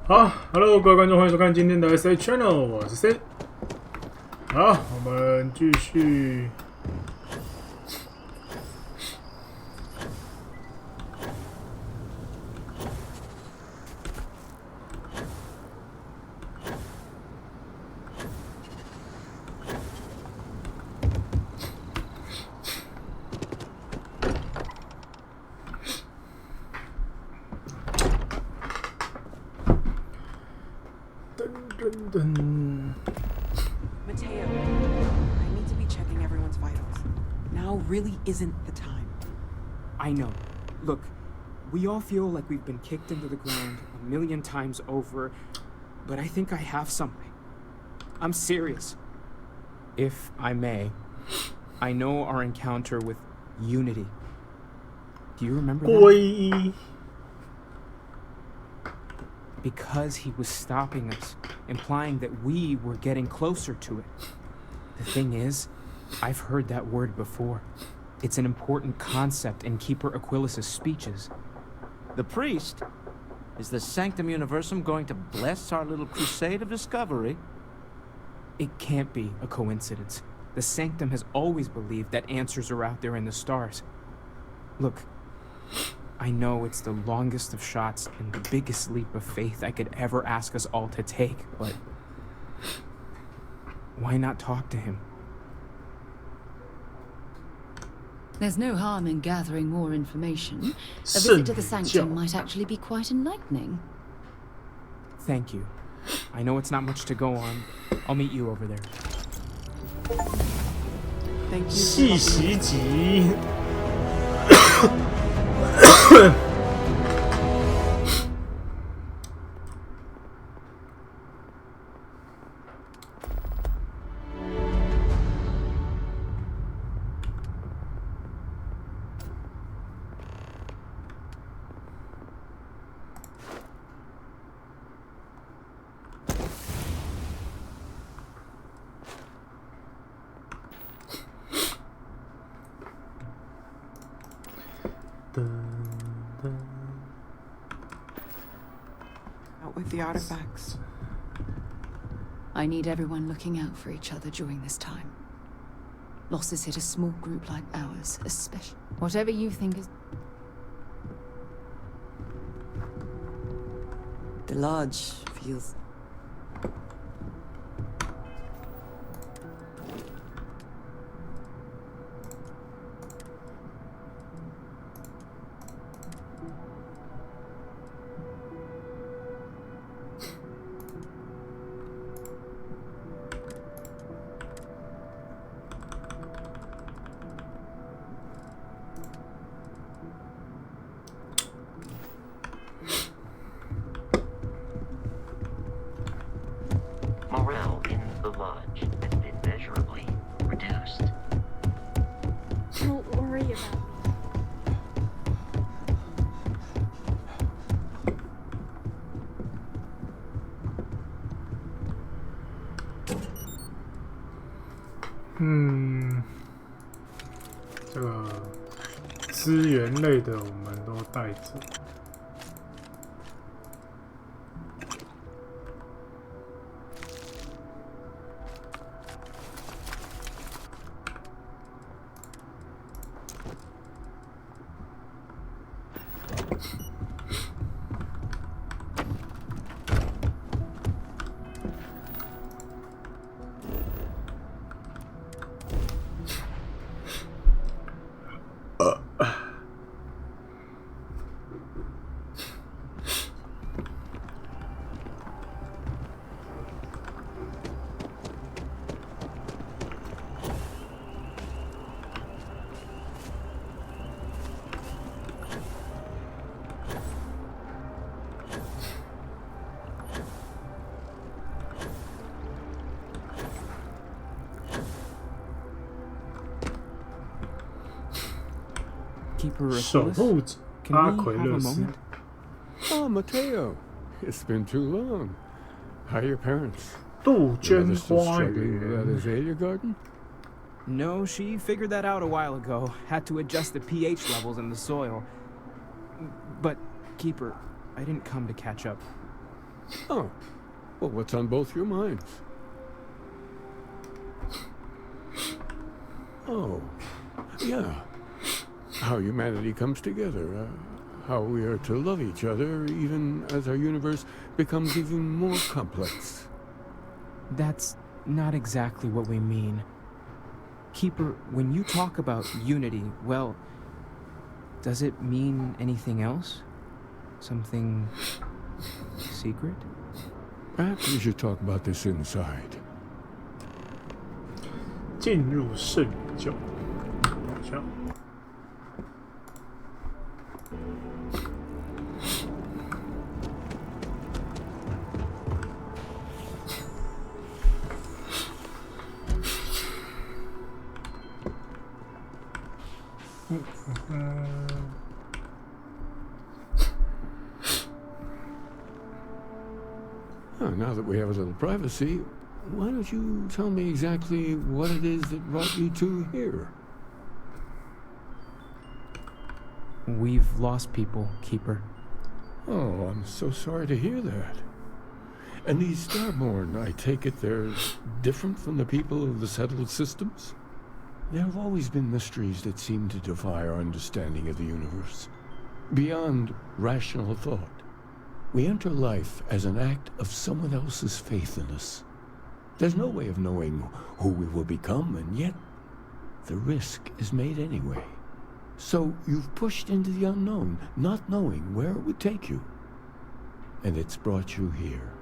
好 ，Hello， 各位观众，欢迎收看今天的 SA Channel， 我是 Sin。好，我们继续。Mateo, I need to be checking everyone's vitals. Now really isn't the time. I know. Look, we all feel like we've been kicked into the ground a million times over, but I think I have something. I'm serious. If I may, I know our encounter with Unity. Do you remember that? Because he was stopping us, implying that we were getting closer to it. The thing is, I've heard that word before. It's an important concept in Keeper Aquilas's speeches. The priest? Is the Sanctum Universum going to bless our little crusade of discovery? It can't be a coincidence. The Sanctum has always believed that answers are out there in the stars. Look, I know it's the longest of shots and the biggest leap of faith I could ever ask us all to take, but why not talk to him? There's no harm in gathering more information. A visit to the Sanctum might actually be quite enlightening. Thank you. I know it's not much to go on. I'll meet you over there. Thank you. 细袭击。Out with the artifacts. I need everyone looking out for each other during this time. Losses hit a small group like ours, especially. Whatever you think is... The lodge feels... Morale in the lodge has been measurably reduced. Don't worry about me.这个资源类的我们都带着。Keeper守 Aquilas, 护者 can 阿 we 奎 have 勒 a 斯。 moment? Oh, Mateo. It's been too long. How are your parents? 杜 Your 鹃 mother still 花 struggling with that 园。 azalea garden? No, she figured that out a while ago. Had to adjust the pH levels in the soil. But, Keeper, I didn't come to catch up. Oh, well, what's on both your minds? Oh, yeah. How humanity comes together. How we are to love each other even as our universe becomes even more complex. That's not exactly what we mean. Keeper, when you talk about unity, well, does it mean anything else? Something secret? Perhaps we should talk about this inside. 进入圣教，好像。Now that we have a little privacy, why don't you tell me exactly what it is that brought you two here? We've lost people, Keeper. Oh, I'm so sorry to hear that. And these Starborn, I take it they're different from the people of the settled systems? There have always been mysteries that seem to defy our understanding of the universe. Beyond rational thought. We enter life as an act of someone else's faith in us. There's no way of knowing who we will become, and yet the risk is made anyway. So you've pushed into the unknown, not knowing where it would take you. And it's brought you here.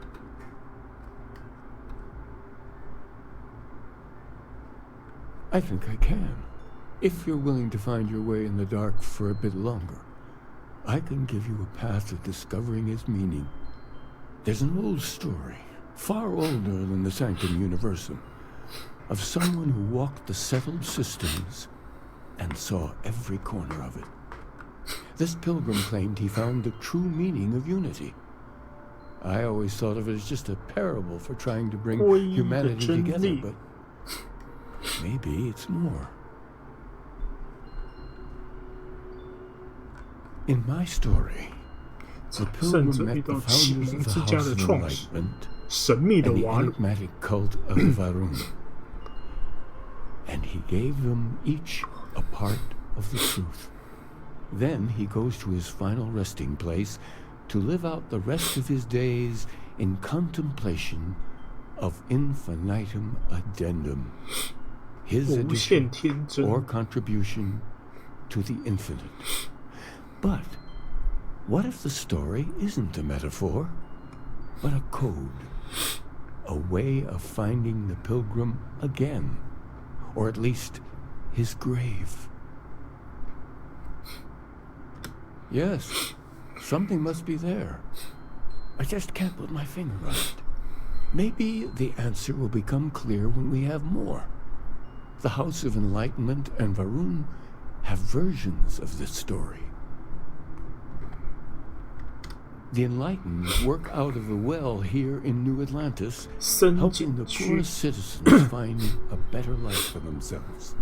I think I can. If you're willing to find your way in the dark for a bit longer, I can give you a path of discovering its meaning. There's an old story, far older than the Sanctum Universum, of someone who walked the settled systems and saw every corner of it. This pilgrim claimed he found the true meaning of unity. I always thought of it as just a parable for trying to bring humanity together, but maybe it's more. In my story, the pilgrim met the founders of the House of Enlightenment and the enigmatic cult of Varun. And he gave them each a part of the truth. Then he goes to his final resting place to live out the rest of his days in contemplation of infinitum addendum, his addition or contribution to the infinite. But what if the story isn't a metaphor, but a code? A way of finding the pilgrim again, or at least his grave. Yes, something must be there. I just can't put my finger on it. Maybe the answer will become clear when we have more. The House of Enlightenment and Varun have versions of this story. The Enlightened work out of the well here in New Atlantis, helping the poorest citizens find a better life for themselves.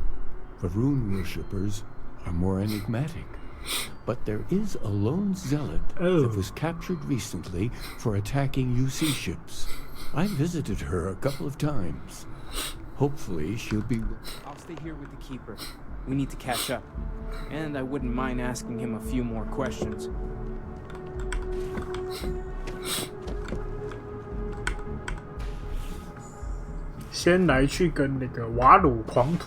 Varun worshippers are more enigmatic, but there is a lone zealot that was captured recently for attacking UC ships. I visited her a couple of times. Hopefully she'll be... I'll stay here with the Keeper. We need to catch up. And I wouldn't mind asking him a few more questions. 先来去跟那个瓦鲁狂徒。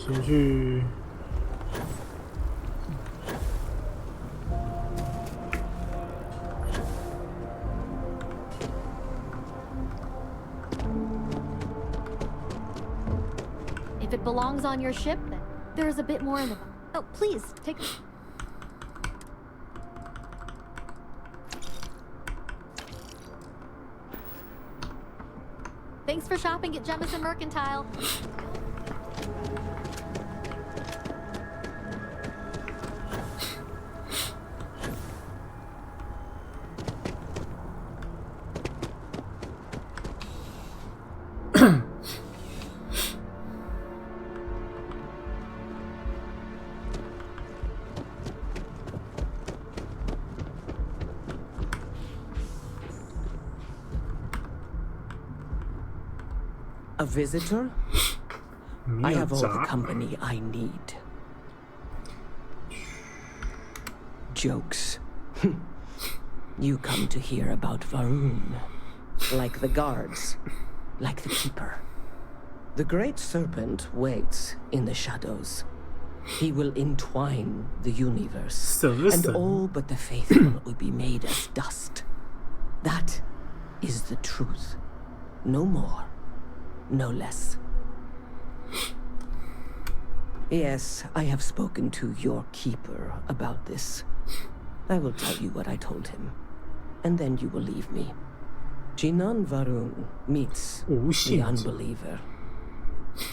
先去 belongs on your ship, then. There's a bit more in the... Oh, please, take a... Thanks for shopping at Jemison Mercantile. A visitor? I have all the company I need. Jokes. You come to hear about Varun. Like the guards. Like the keeper. The great serpent waits in the shadows. He will entwine the universe. And all but the faithful will be made as dust. That is the truth. No more. No less. Yes, I have spoken to your keeper about this. I will tell you what I told him, and then you will leave me. Jinan Varun meets the unbeliever.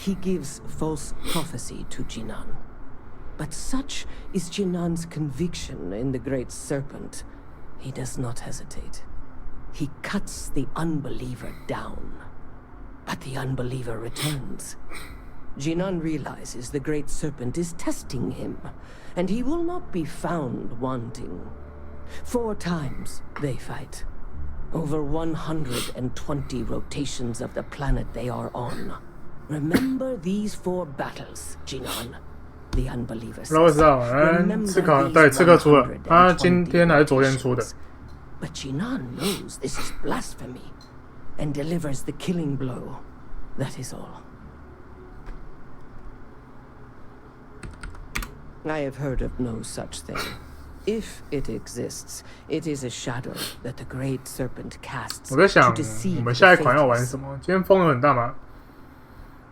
He gives false prophecy to Jinan. But such is Jinan's conviction in the great serpent, he does not hesitate. He cuts the unbeliever down. But the unbeliever returns. Jinan realizes the great serpent is testing him, and he will not be found wanting. 4 times they fight. Over 120 rotations of the planet they are on. Remember these 4 battles, Jinan. The unbeliever says. 我知道，刺客对刺客出了，他今天还是昨天出的。But Jinan knows this is blasphemy. And delivers the killing blow. That is all. I have heard of no such thing. If it exists, it is a shadow that the great serpent casts 我在想， to deceive 我们下一款要玩什么？今天风有很大吗？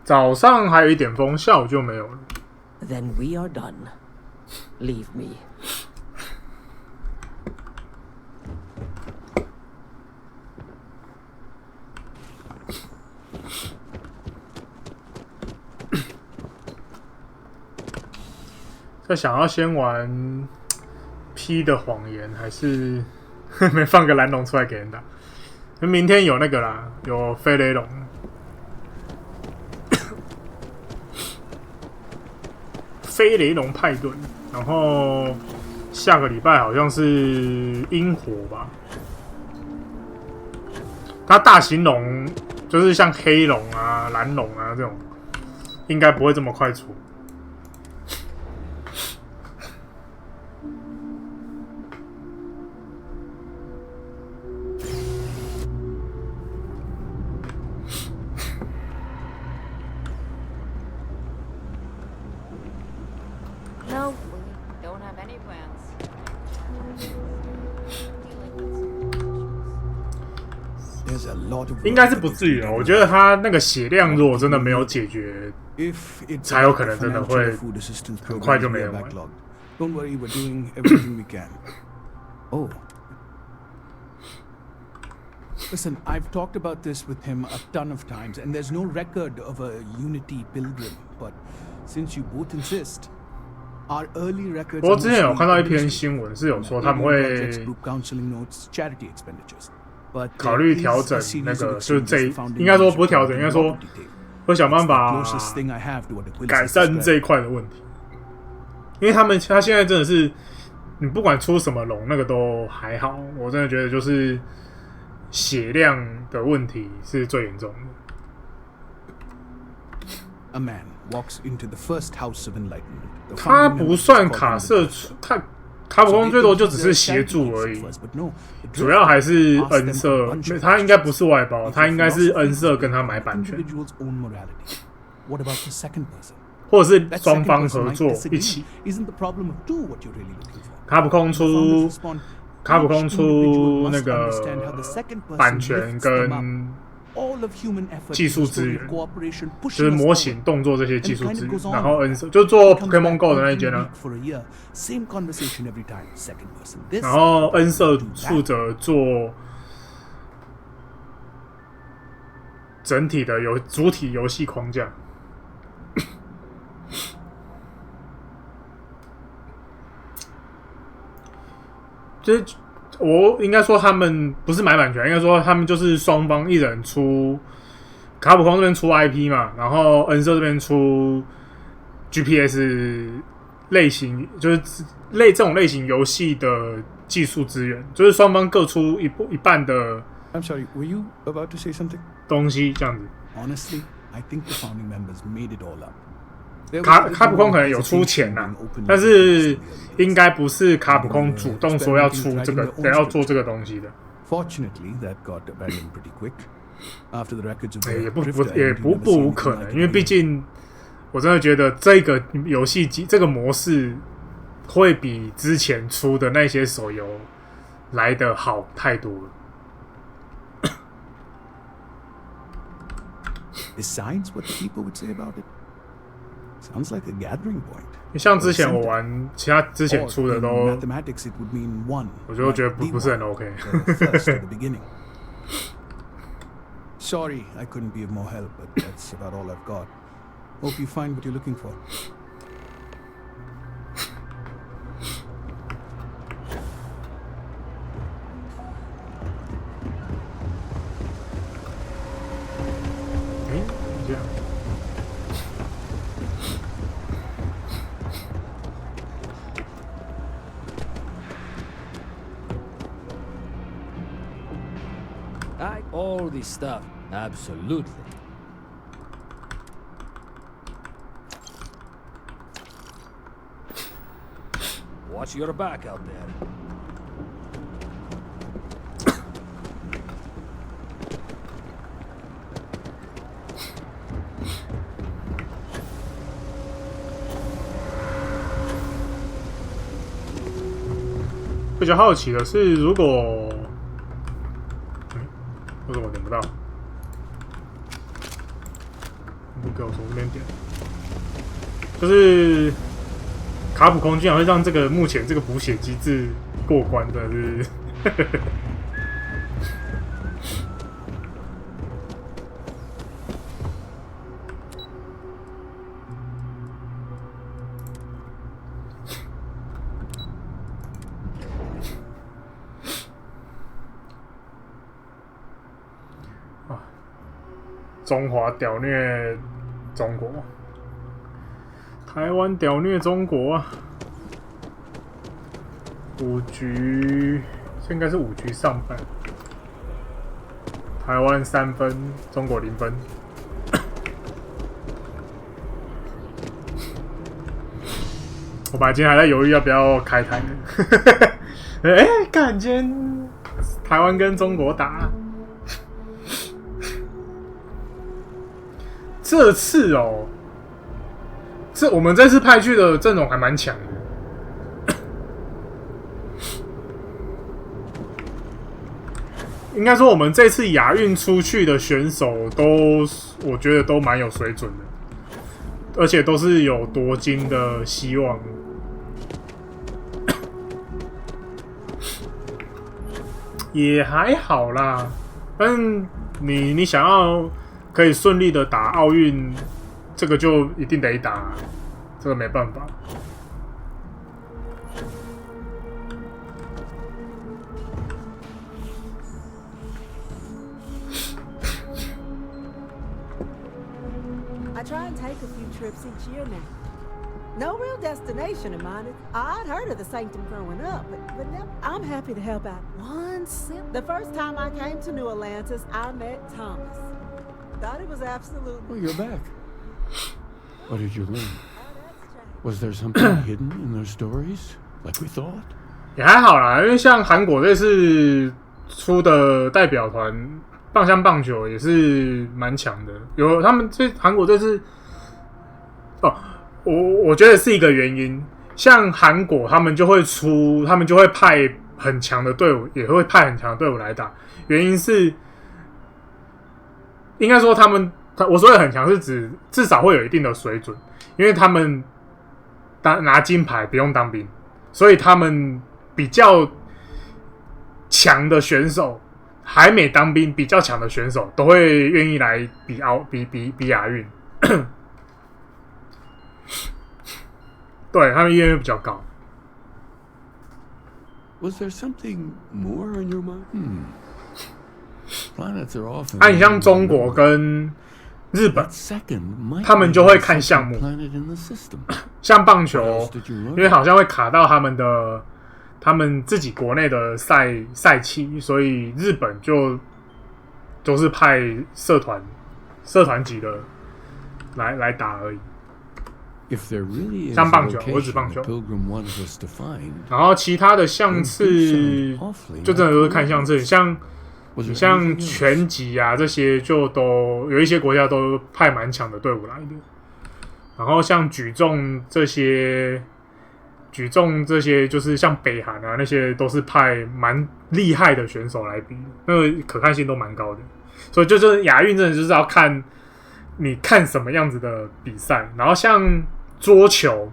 早上还有一点风，下午就没有了。Then we are done. Leave me. 在想要先玩 P 的谎言，还是没放个蓝龙出来给人打？明天有那个啦，有飞雷龙，飞雷龙派对，然后下个礼拜好像是阴火吧。它大型龙就是像黑龙啊、蓝龙啊这种，应该不会这么快出。No, we don't have any plans. 应该是不至于了，我觉得他那个血量如果真的没有解决，才有可能真的会很快就没人玩。Don't worry, we're doing everything we can. Oh. Listen, I've talked about this with him a ton of times, and there's no record of a Unity pilgrim. But since you both insist, our early records. 不过之前有看到一篇新闻，是有说他们会考虑调整那个，就是这应该说不是调整，应该说会想办法改善这一块的问题。因为他现在真的是，你不管出什么龙，那个都还好。我真的觉得就是血量的问题是最严重的。A man walks into the first house of enlightenment. 他不算卡社，卡普空最多就只是协助而已，主要还是恩社，他应该不是外包，他应该是恩社跟他买版权，或者是双方合作一起。卡普空出那个版权跟技术资源，就是模型、动作这些技术资源。然后 N 社就做 Pokemon Go 的那一间呢，然后 N 社负责做整体的主体游戏框架。就是我应该说他们不是买版权，应该说他们就是双方一人出，卡普空这边出 IP 嘛，然后 N 社这边出 GPS 类型，就是这种类型游戏的技术资源，就是双方各出一半的。I'm sorry, were you about to say something? 东西这样子。Honestly, I think the founding members made it all up. 卡普空可能有出钱呐，但是应该不是卡普空主动说要出这个，要做这个东西的。Fortunately, that got abandoned pretty quick. After the records of 也不无可能，因为毕竟我真的觉得这个游戏机这个模式会比之前出的那些手游来得好太多了。Besides what the people would say about it. Sounds like a gathering point. 像之前我玩其他之前出的都，我就觉得不是很 OK。Sorry, I couldn't be of more help, but that's about all I've got. Hope you find what you're looking for. 这样。All this stuff, absolutely. Watch your back out there. 比较好奇的是，如果为什么点不到？不给我从这边点，就是卡普空居然会让这个目前这个补血机制过关的，是中华屌虐中国，台湾屌虐中国啊！5局，这应该是5局上半，台湾3分，中国0分。我本来今天还在犹豫要不要开台呢。干今天台湾跟中国打。这次哦，我们这次派去的阵容还蛮强的，应该说我们这次亚运出去的选手都，我觉得都蛮有水准的，而且都是有夺金的希望。也还好啦，但你想要可以顺利的打奥运，这个就一定得打，这个没办法。I try and take a few trips each year now. No real destination of mine. I'd heard of the Sanctum growing up, but I'm happy to help out. One sip. The first time I came to New Atlantis, I met Thomas. Thought it was absolutely. Oh, you're back. What did you learn? Was there something hidden in their stories, like we thought? 也还好啦，因为像韩国这次出的代表团棒香棒球也是蛮强的，有他们韩国这次哦，我觉得是一个原因。像韩国他们就会派很强的队伍，也会派很强的队伍来打，原因是应该说我所谓很强是指至少会有一定的水准，因为他们拿金牌不用当兵，所以他们比较强的选手，还没当兵比较强的选手都会愿意来比亚运。对，他们意愿比较高。Was there something more on your mind? Planets are often. 你像中国跟日本，他们就会看项目，像棒球，因为好像会卡到他们自己国内的赛期，所以日本都是派社团级的来打而已。像棒球，我指棒球，然后其他的项次就真的都是看项次，像拳击啊这些就都有一些国家都派蛮强的队伍来的，然后像举重这些就是像北韩啊那些都是派蛮厉害的选手来比，那个可看性都蛮高的，所以就是亚运真的就是要看你看什么样子的比赛，然后像桌球，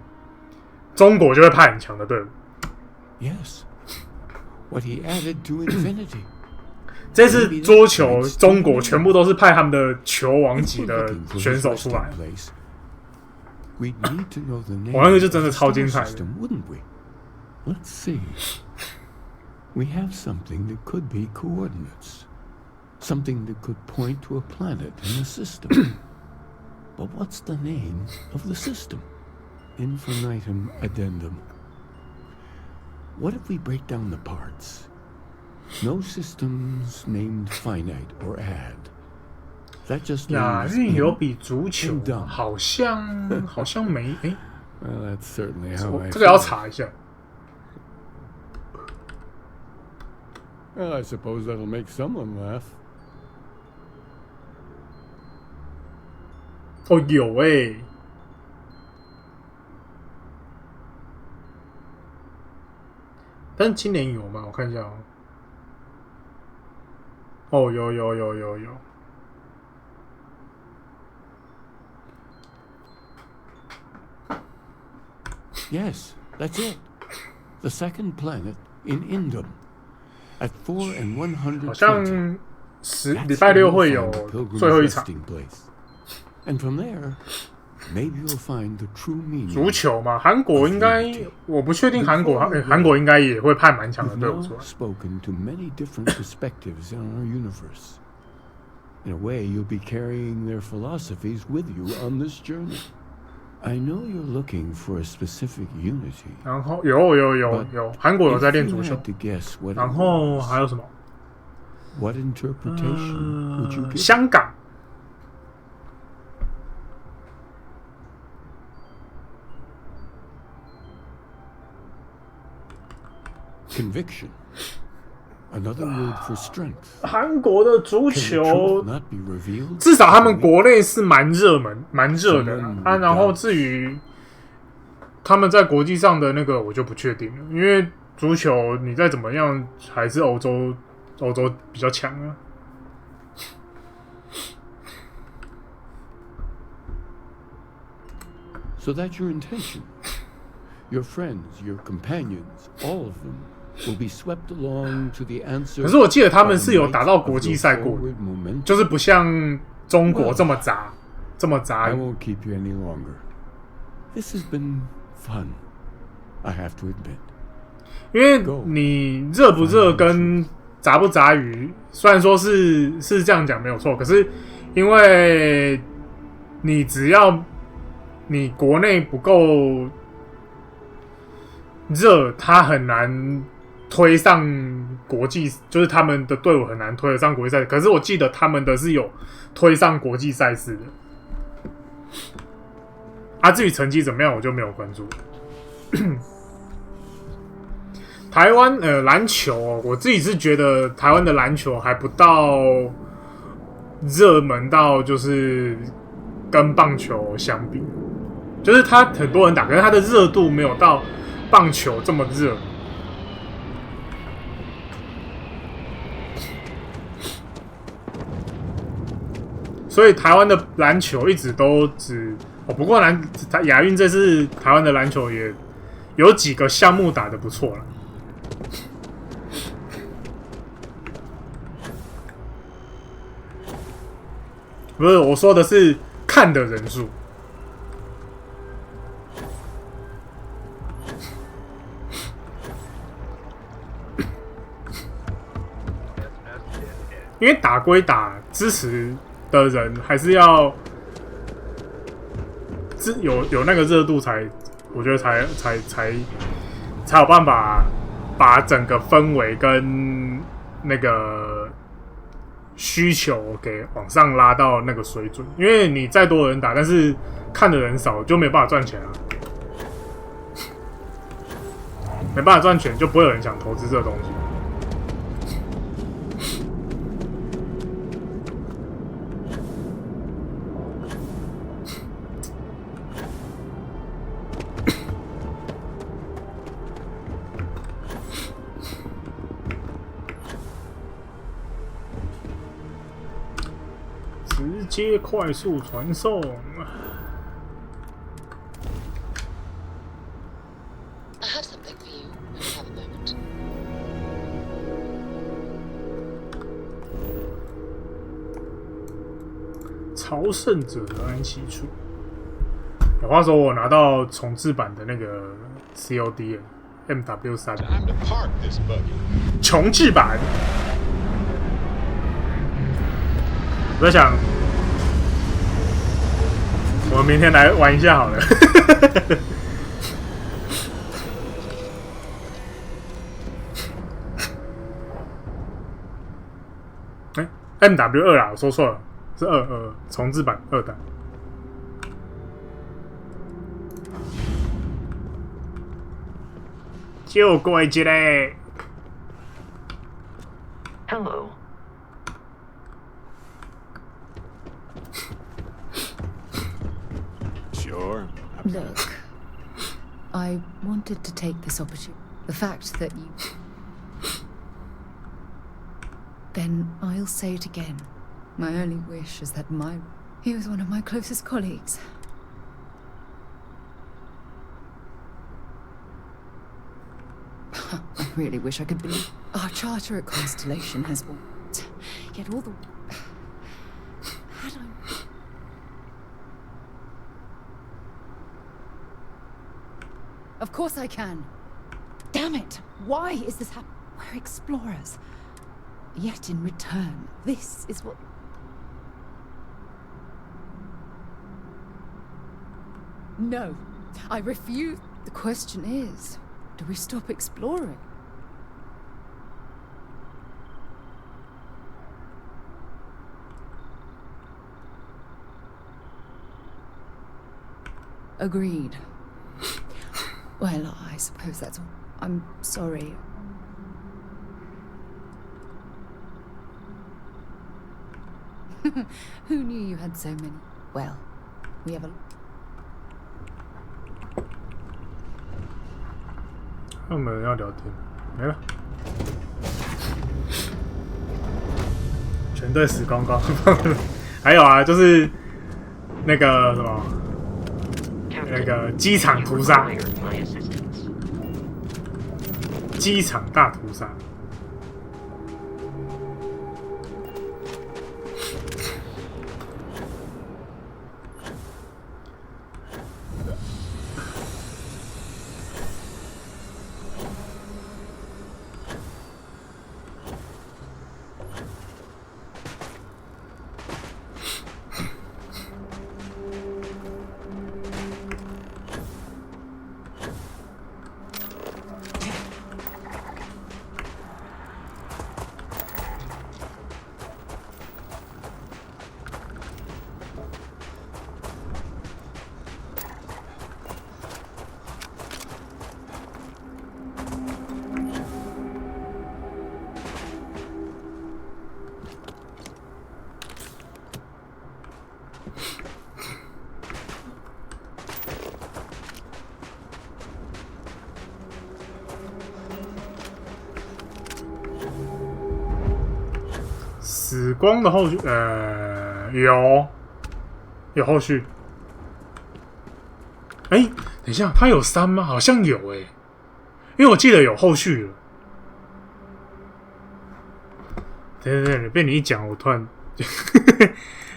中国就会派很强的队伍。Yes, what he added to infinity. 这次桌球，中国全部都是派他们的球王级的选手出来。我那个就真的超精彩的。Let's see. We have something that could be coordinates, something that could point to a planet in the system. But what's the name of the system? Infinitum addendum. What if we break down the parts? No systems named finite or add. That just 亚运有比足球好像没诶。Well, that's certainly how I. 这个要查一下。Well, I suppose that'll make someone laugh. 哦，有诶。但是今年有吗？我看一下哦。哦，有。Yes, that's it. The second planet in Indum. At 4 and 120. 好像礼拜六会有最后一场。And from there, maybe you'll find the true meaning. 足球嘛，韩国应该我不确定韩国应该也会派蛮强的队伍出来。Spoken to many different perspectives in our universe. In a way, you'll be carrying their philosophies with you on this journey. I know you're looking for a specific unity. 然后有，韩国有在练足球。然后还有什么 What interpretation would you give? 香港。Conviction. Another word for strength. 韩国的足球，至少他们国内是蛮热的啊。然后至于他们在国际上的那个，我就不确定了，因为足球你再怎么样还是欧洲比较强啊。So that's your intention. Your friends, your companions, all of them will be swept along to the answer. 可是我记得他们是有打到国际赛过的，就是不像中国这么杂。I won't keep you any longer. This has been fun. I have to admit. 因为你热不热跟杂不杂鱼，虽然说是这样讲没有错，可是因为你只要你国内不够热，他很难推上国际，就是他们的队伍很难推得上国际赛。可是我记得他们的是有推上国际赛事的。至于成绩怎么样，我就没有关注了。台湾篮球我自己是觉得台湾的篮球还不到热门到就是跟棒球相比，就是他很多人打，可是他的热度没有到棒球这么热。所以台湾的篮球一直都不过亚运这次台湾的篮球也有几个项目打得不错了。不是，我说的是看的人数。因为打归打，支持的人还是要有那个热度才，我觉得才有办法把整个氛围跟那个需求给往上拉到那个水准。因为你再多人打，但是看的人少，就没办法赚钱啊。没办法赚钱，就不会有人想投资这个东西。直接快速传送。朝圣者的安息处。有话说，我拿到重置版的那个 COD MW3 重置版。我在想，我们明天来玩一下好了。MW2 啦，我说错了，是2重置版2代。就过一个。Hello. Sure. Look, I wanted to take this opportunity. The fact that you... Then I'll say it again. My only wish is that he was one of my closest colleagues. I really wish I could believe our charter at Constellation has worked. Yet all the... Had I... Of course I can. Damn it! Why is this happening? We're explorers. Yet in return, this is what... No, I refuse. The question is, do we stop exploring? Agreed. Well, I suppose that's all. I'm sorry. Who knew you had so many? Well, we have a... 有没有人要聊天？没了，全队死光光。还有啊，就是那个什么，那个机场屠杀，机场大屠杀。死光的后续，有后续。哎，等一下，它有3吗？好像有哎，因为我记得有后续了。对，被你一讲，我突然，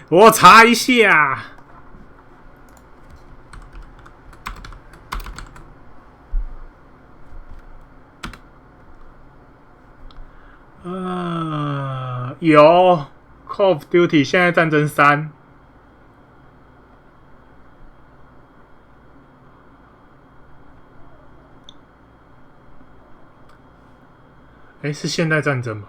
我查一下。有 Call of Duty 现在战争3。哎，是现代战争吧？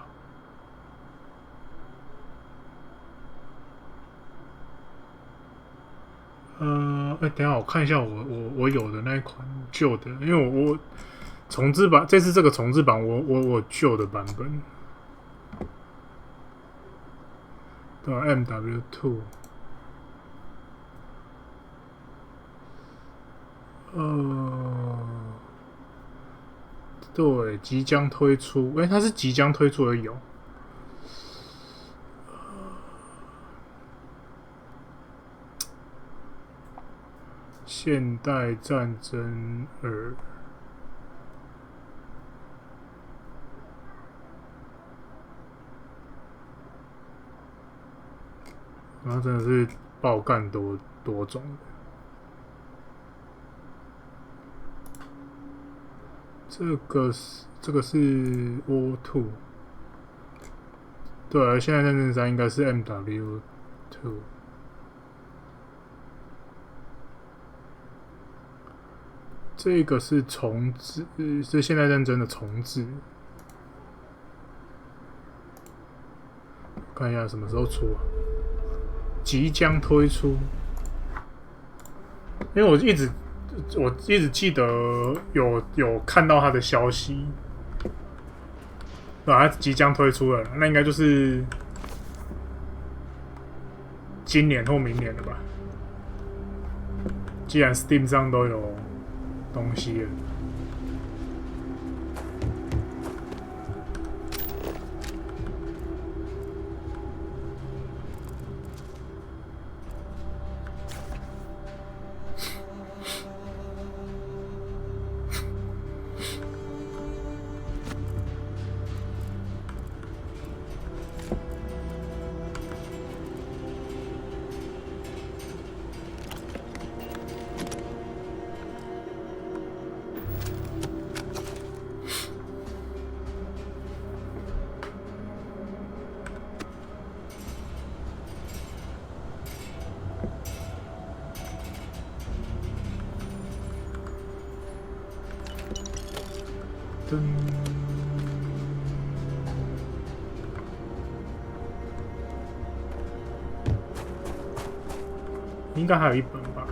等一下我看一下我有的那一款旧的，因为我重置版这次这个重置版我旧的版本，对吧 ？MW2，对，即将推出，它是即将推出而已哦。现代战争2，然后真的是爆干多种的。这个是 O2， 对啊，现在战争3应该是 MW2。这个是重置，是现代战争的重置。看一下什么时候出啊？即将推出。因为我一直记得有看到它的消息，它即将推出了，那应该就是今年或明年了吧？既然 Steam 上都有东西了。应该还有一本吧。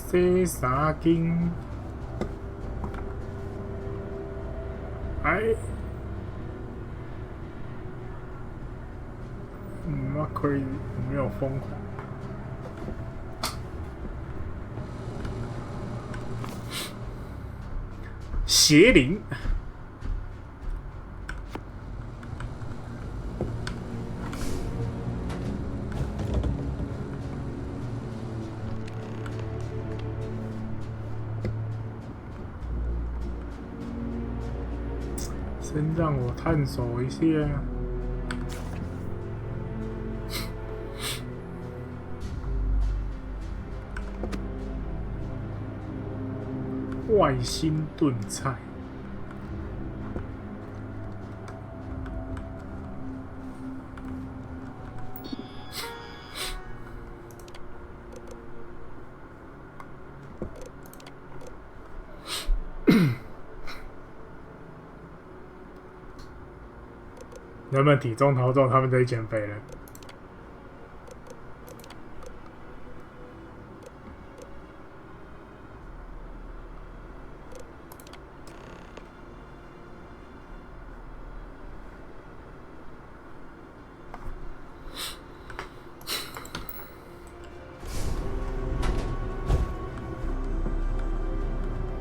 洗衫巾，crazy， 没有疯狂。邪灵。先让我探索一下。外星炖菜。人们体重超重，他们得减肥了。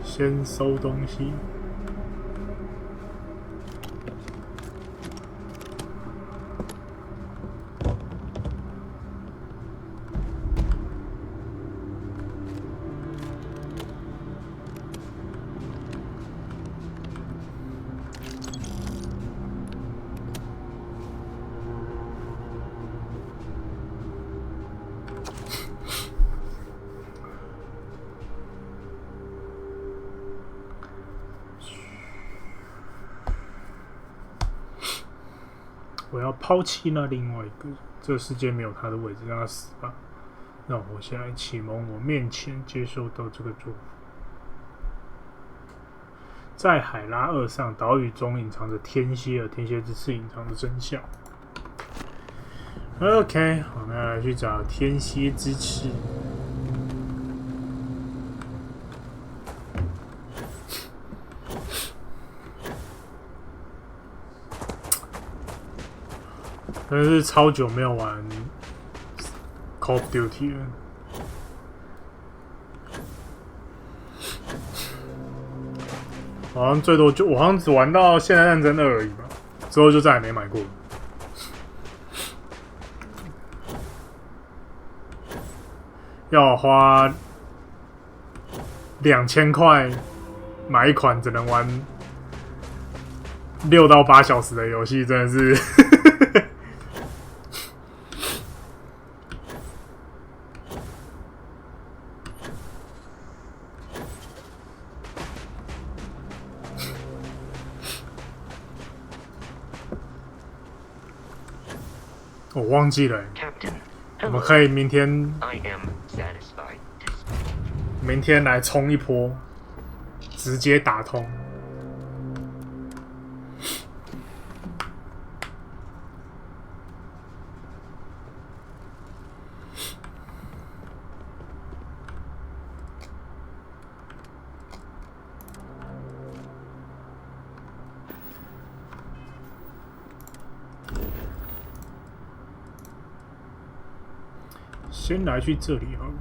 先收东西。我要抛弃那另外一个，这个世界没有他的位置，让他死吧。让我活下来，启蒙我面前接受到这个祝福。在海拉二上，岛屿中隐藏着天蝎，而天蝎之刺隐藏着真相。OK， 我们要来去找天蝎之刺。真是超久没有玩 Call of Duty 了。好像最多我好像只玩到现代战争2而已吧，之后就再也没买过。要花2000块买一款只能玩6到8小时的游戏，真的是我忘记了，我们可以明天来冲一波，直接打通。先来去这里好了。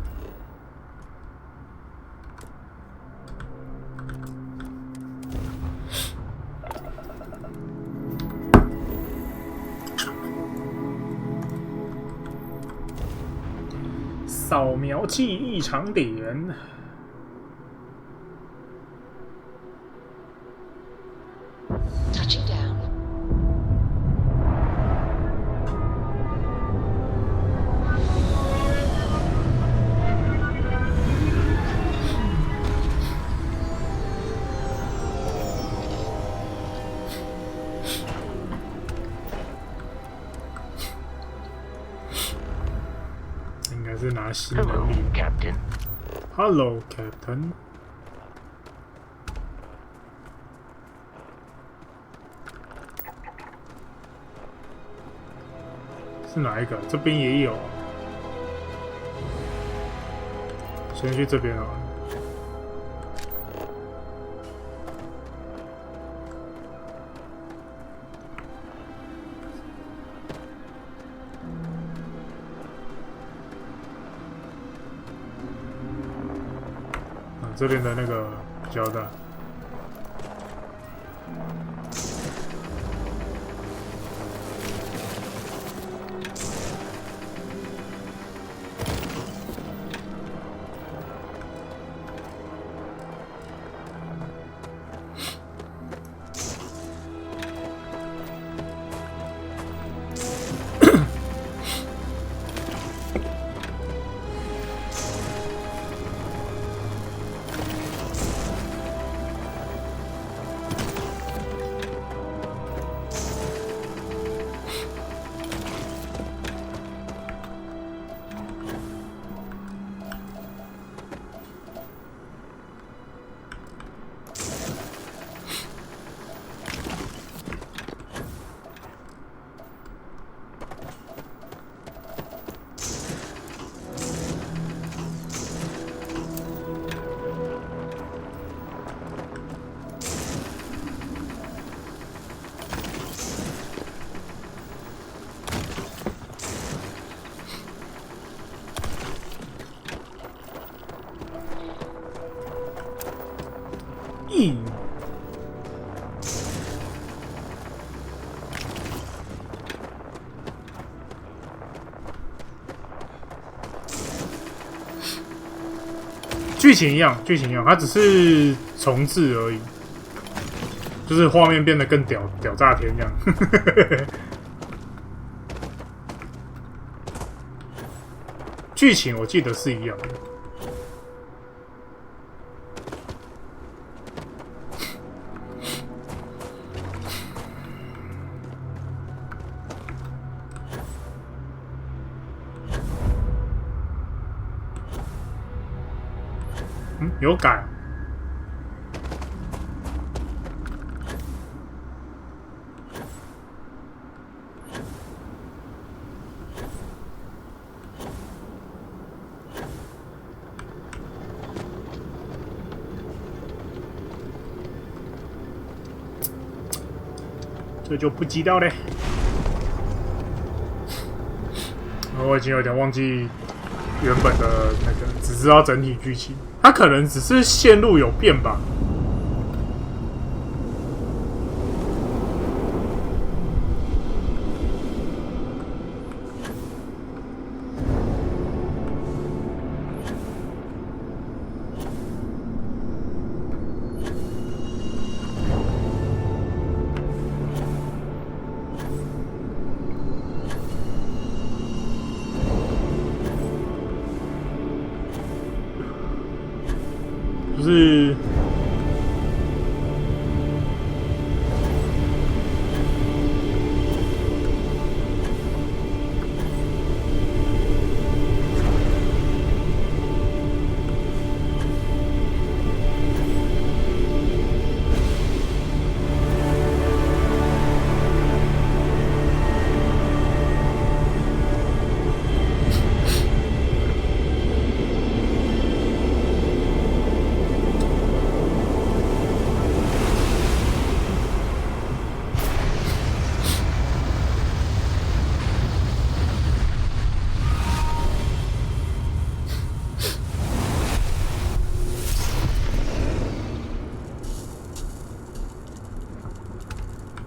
扫描器异常点。是拿新能力。Hello, Captain。是哪一个？这边也有。先去这边好了。这边的那个胶带。咦，剧情一样，它只是重置而已，就是画面变得更屌炸天这样。剧情我记得是一样的。有改。这就不知道嘞。我已经有点忘记原本的那个，只知道整体剧情。它可能只是线路有变吧。就是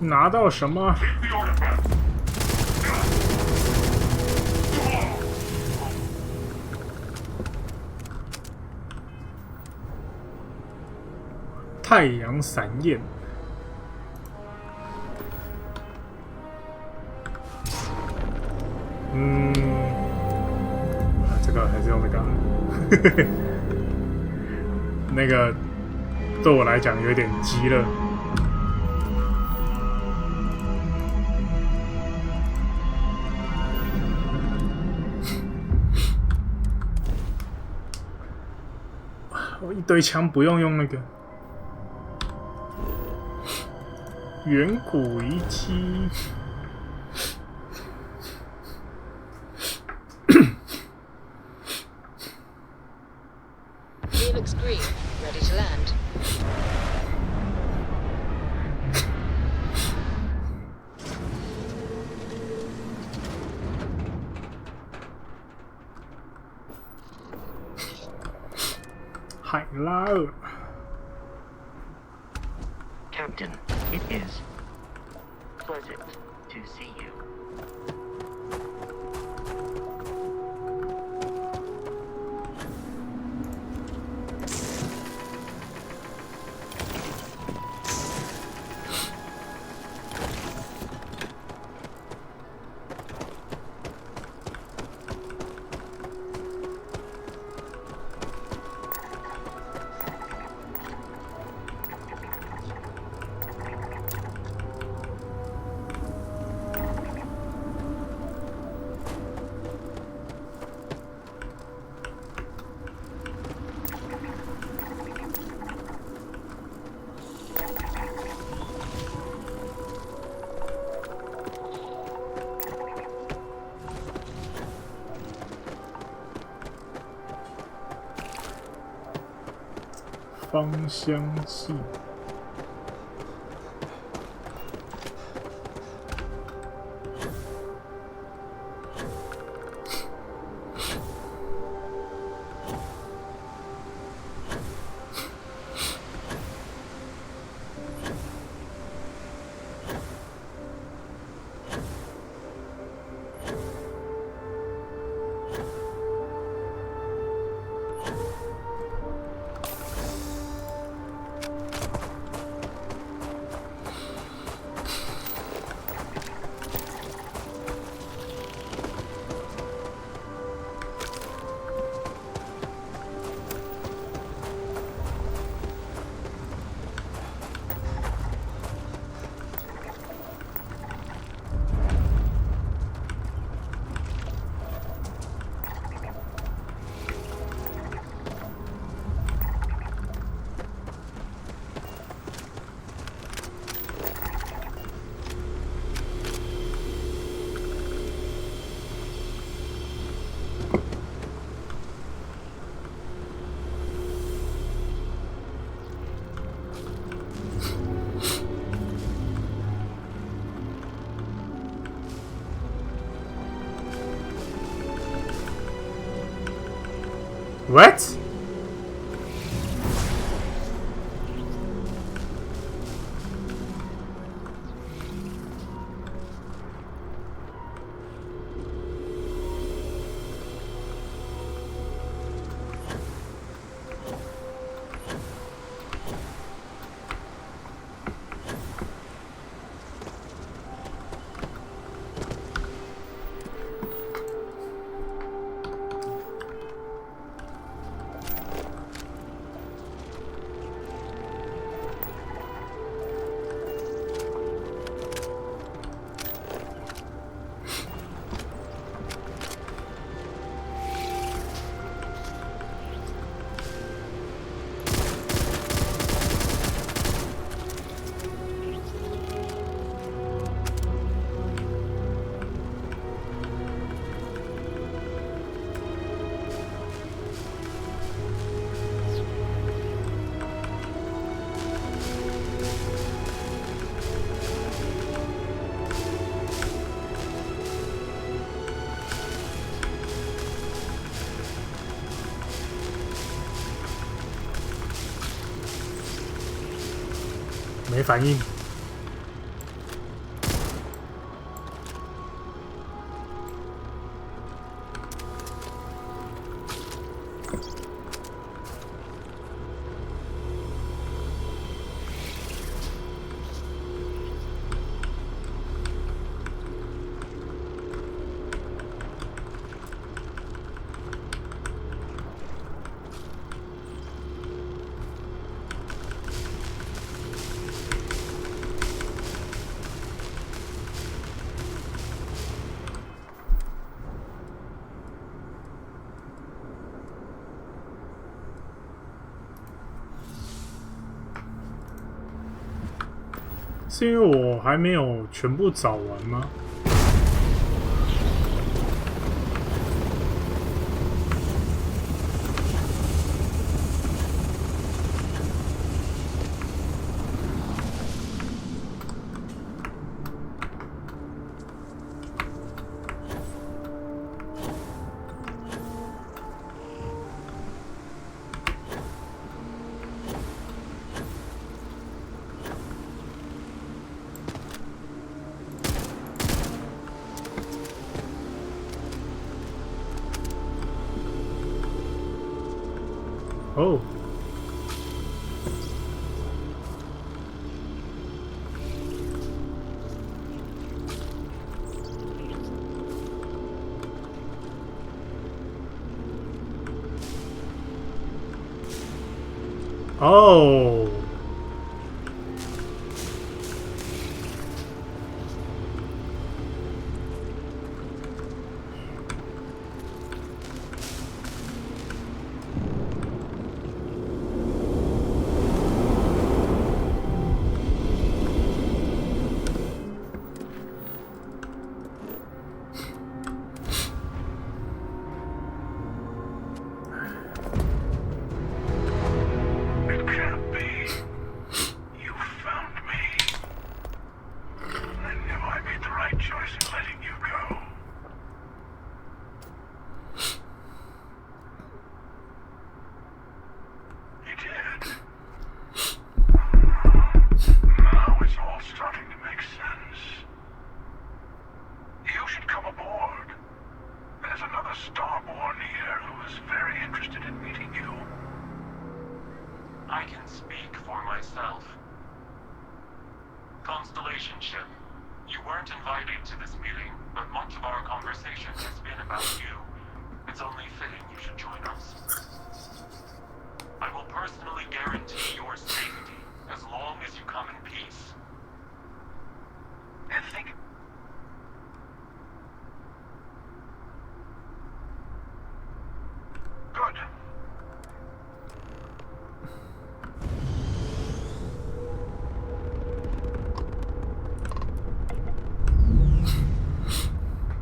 拿到什么？太阳闪焰。这个还是用那个，那个对我来讲有点急了。我一堆枪不用那个远古遗迹。Helix green, ready to land. 海拉尔 Captain, it is pleasant to see you.芳香剂。What？ 没反应。是因为我还没有全部找完吗？哦，哦，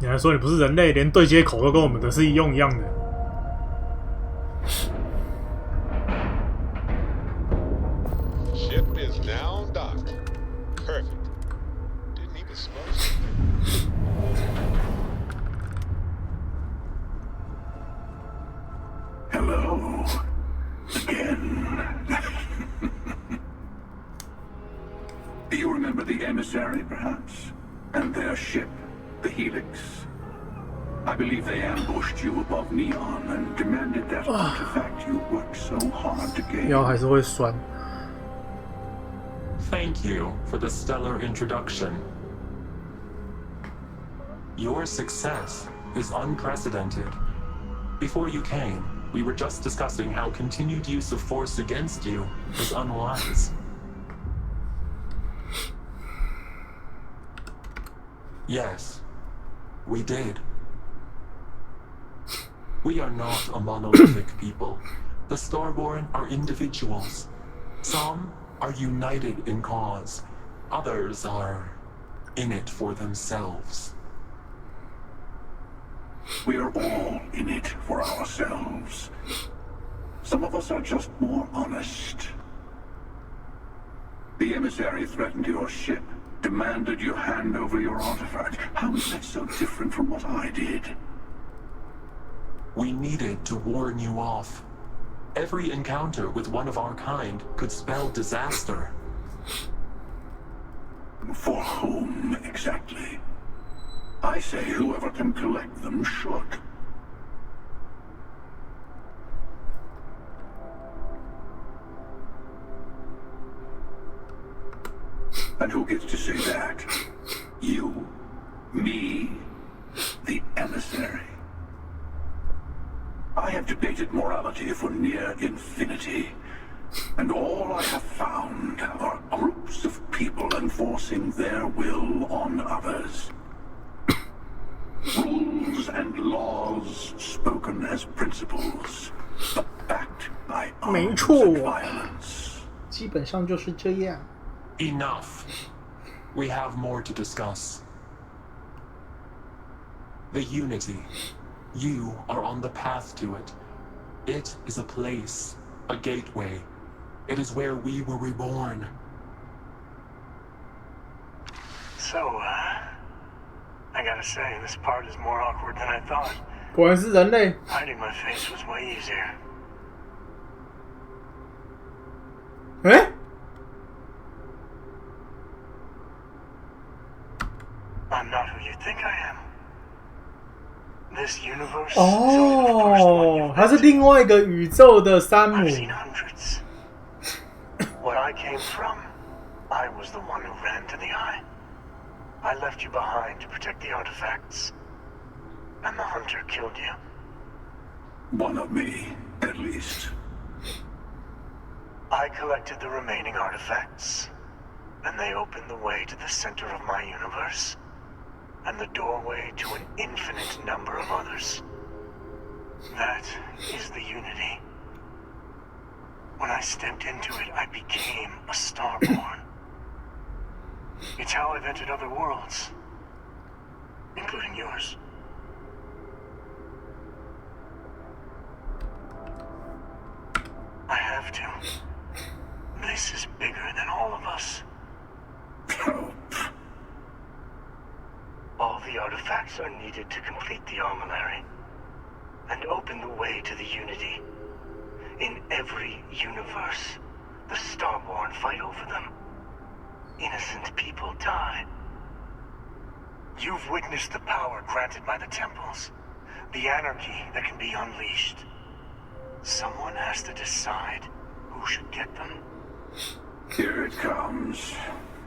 你还说你不是人类，连对接口都跟我们的是一样的。Ship is now docked. Perfect. Didn't even smoke. Hello. Do you remember the emissary, perhaps? And their ship, the Helix? I believe they ambushed you above Neon and demanded that artifact you worked so hard to gain. 腰还是会酸。 Thank you for the stellar introduction. Your success is unprecedented. Before you came, we were just discussing how continued use of force against you is unwise. Yes, we did. We are not a monolithic people. The Starborn are individuals. Some are united in cause. Others are in it for themselves. We are all in it for ourselves. Some of us are just more honest. The emissary threatened your ship, demanded you hand over your artifact. How is that so different from what I did? We needed to warn you off. Every encounter with one of our kind could spell disaster. For whom, exactly? I say whoever can collect them should. And who gets to say that? You? Me? The emissary? I have debated morality for near infinity, and all I have found are groups of people enforcing their will on others. Rules and laws spoken as principles, but backed by arms and violence. 基本上就是这样。 Enough. We have more to discuss. The Unity. You are on the path to it. It is a place, a gateway. It is where we were reborn. So, I gotta say, this part is more awkward than I thought. 果然是人类。 Hiding my face was way easier. 哎？ I'm not who you think I am. This universe 哦，他是另外一个宇宙的山姆。 I've seen hundreds. Where I came from, I was the one who ran to the eye. I left you behind to protect the artifacts. And the hunter killed you. One of me, at least. I collected the remaining artifacts, and they opened the way to the center of my universe, and the doorway to an infinite number of others. That is the Unity. When I stepped into it, I became a Starborn. It's how I've entered other worlds, including yours. I have to. This is bigger than all of us. All the artifacts are needed to complete the armillary and open the way to the Unity. In every universe, the Starborn fight over them. Innocent people die. You've witnessed the power granted by the temples, the anarchy that can be unleashed. Someone has to decide who should get them. Here it comes.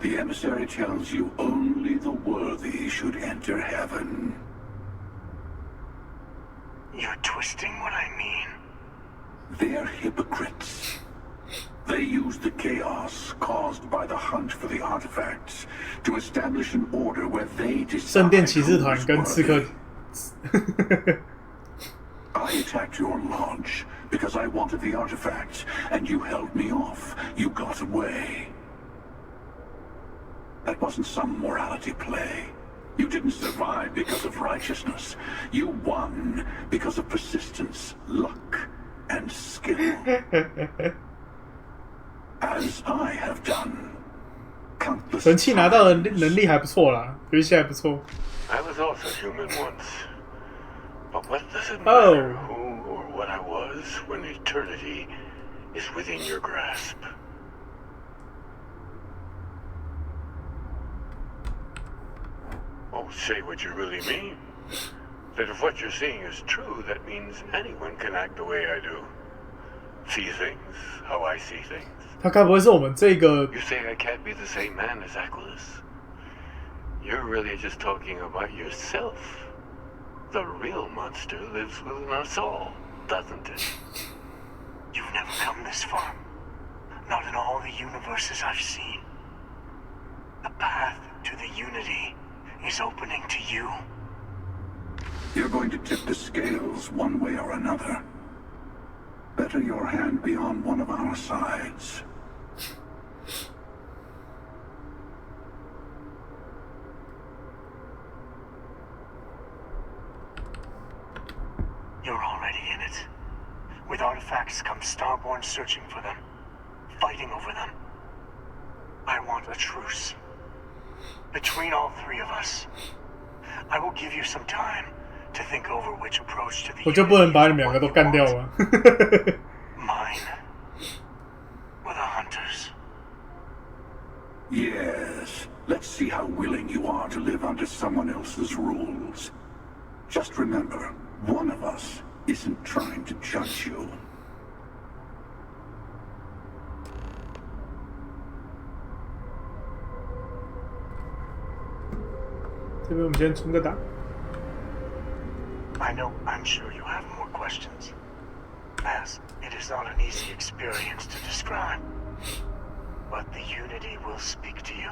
The emissary tells you only the worthy should enter heaven. You're twisting what I mean. They're hypocrites. They use the chaos caused by the hunt for the artifacts to establish an order where they decide 圣殿骑士团跟刺客 I attacked your lodge because I wanted the artifacts, and you held me off. You got away. That wasn't some morality play. You didn't survive because of righteousness. You won because of persistence, luck, and skill. As I have done. Countless 神器拿到的能力还不错啦，学习还不错。 I was also human once. But what does it matter who or what I was when eternity is within your grasp? say what you really mean. That if what you're seeing is true, that means anyone can act the way I do. See things how I see things. 他该不会是我们这个 You say I can't be the same man as Aquilus? You're really just talking about yourself. The real monster lives within us all, doesn't it? You've never come this far. Not in all the universes I've seen. The path to the Unity is opening to you. You're going to tip the scales one way or another. Better your hand be on one of our sides. You're already in it. With artifacts comes Starborn searching for them, fighting over them. I want a truce. Between all three of us. I will give you some time to think over which approach to the 我就不能把你们两个都干掉吗？ Mine or the hunters? Yes. Let's see how willing you are to live under someone else's rules. Just remember, one of us isn't trying to judge you. 这边我们先存个档。 I know, I'm sure you have more questions. As it is not an easy experience to describe. But the Unity will speak to you.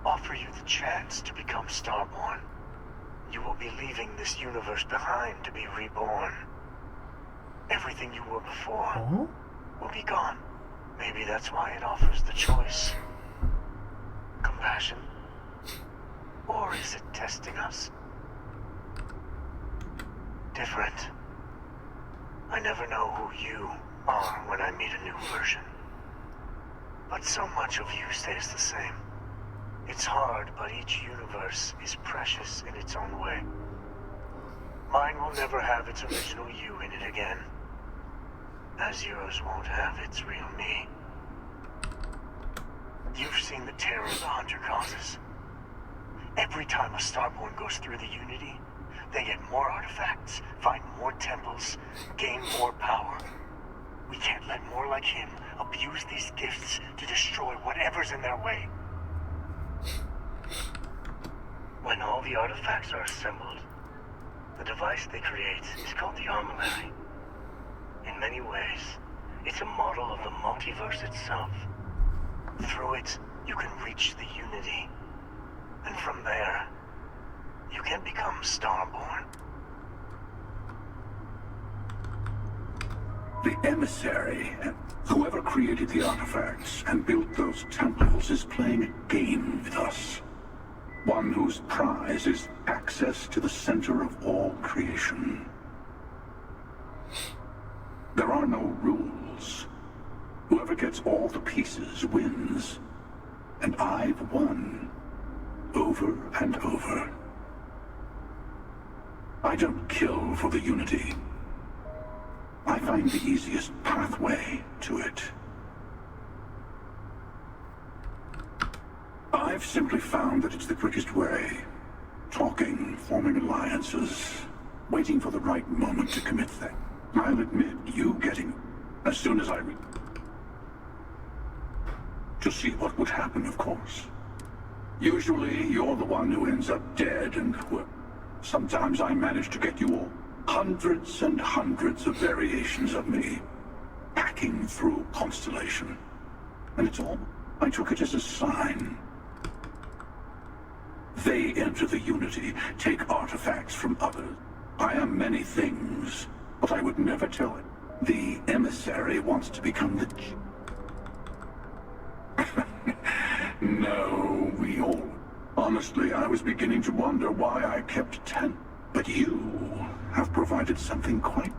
Offer you the chance to become Starborn. You will be leaving this universe behind to be reborn. Everything you were before will be gone. Maybe that's why it offers the choice. Compassion? Or is it testing us? Different. I never know who you are when I meet a new version. But so much of you stays the same. It's hard, but each universe is precious in its own way. Mine will never have its original you in it again. As yours won't have its real me. You've seen the terror the Hunter causes. Every time a Starborn goes through the Unity, they get more artifacts, find more temples, gain more power. We can't let more like him abuse these gifts to destroy whatever's in their way. When all the artifacts are assembled, the device they create is called the Armillary. In many ways, it's a model of the multiverse itself. Through it, you can reach the Unity. And from there, you can become Starborn. The emissary, whoever created the artifacts and built those temples, is playing a game with us. One whose prize is access to the center of all creation. There are no rules. Whoever gets all the pieces wins. And I've won. Over and over. I don't kill for the Unity. I find the easiest pathway to it. I've simply found that it's the quickest way. Talking, forming alliances, waiting for the right moment to commit things. I'll admit, you getting... As soon as I... To see what would happen, of course. Usually, you're the one who ends up dead, and sometimes I manage to get you all. Hundreds and hundreds of variations of me. Hacking through Constellation. And it's all... I took it as a sign. They enter the Unity, take artifacts from others. I am many things, but I would never tell it. The emissary wants to become the... No, we all... Honestly, I was beginning to wonder why I kept 10. But you have provided something quite...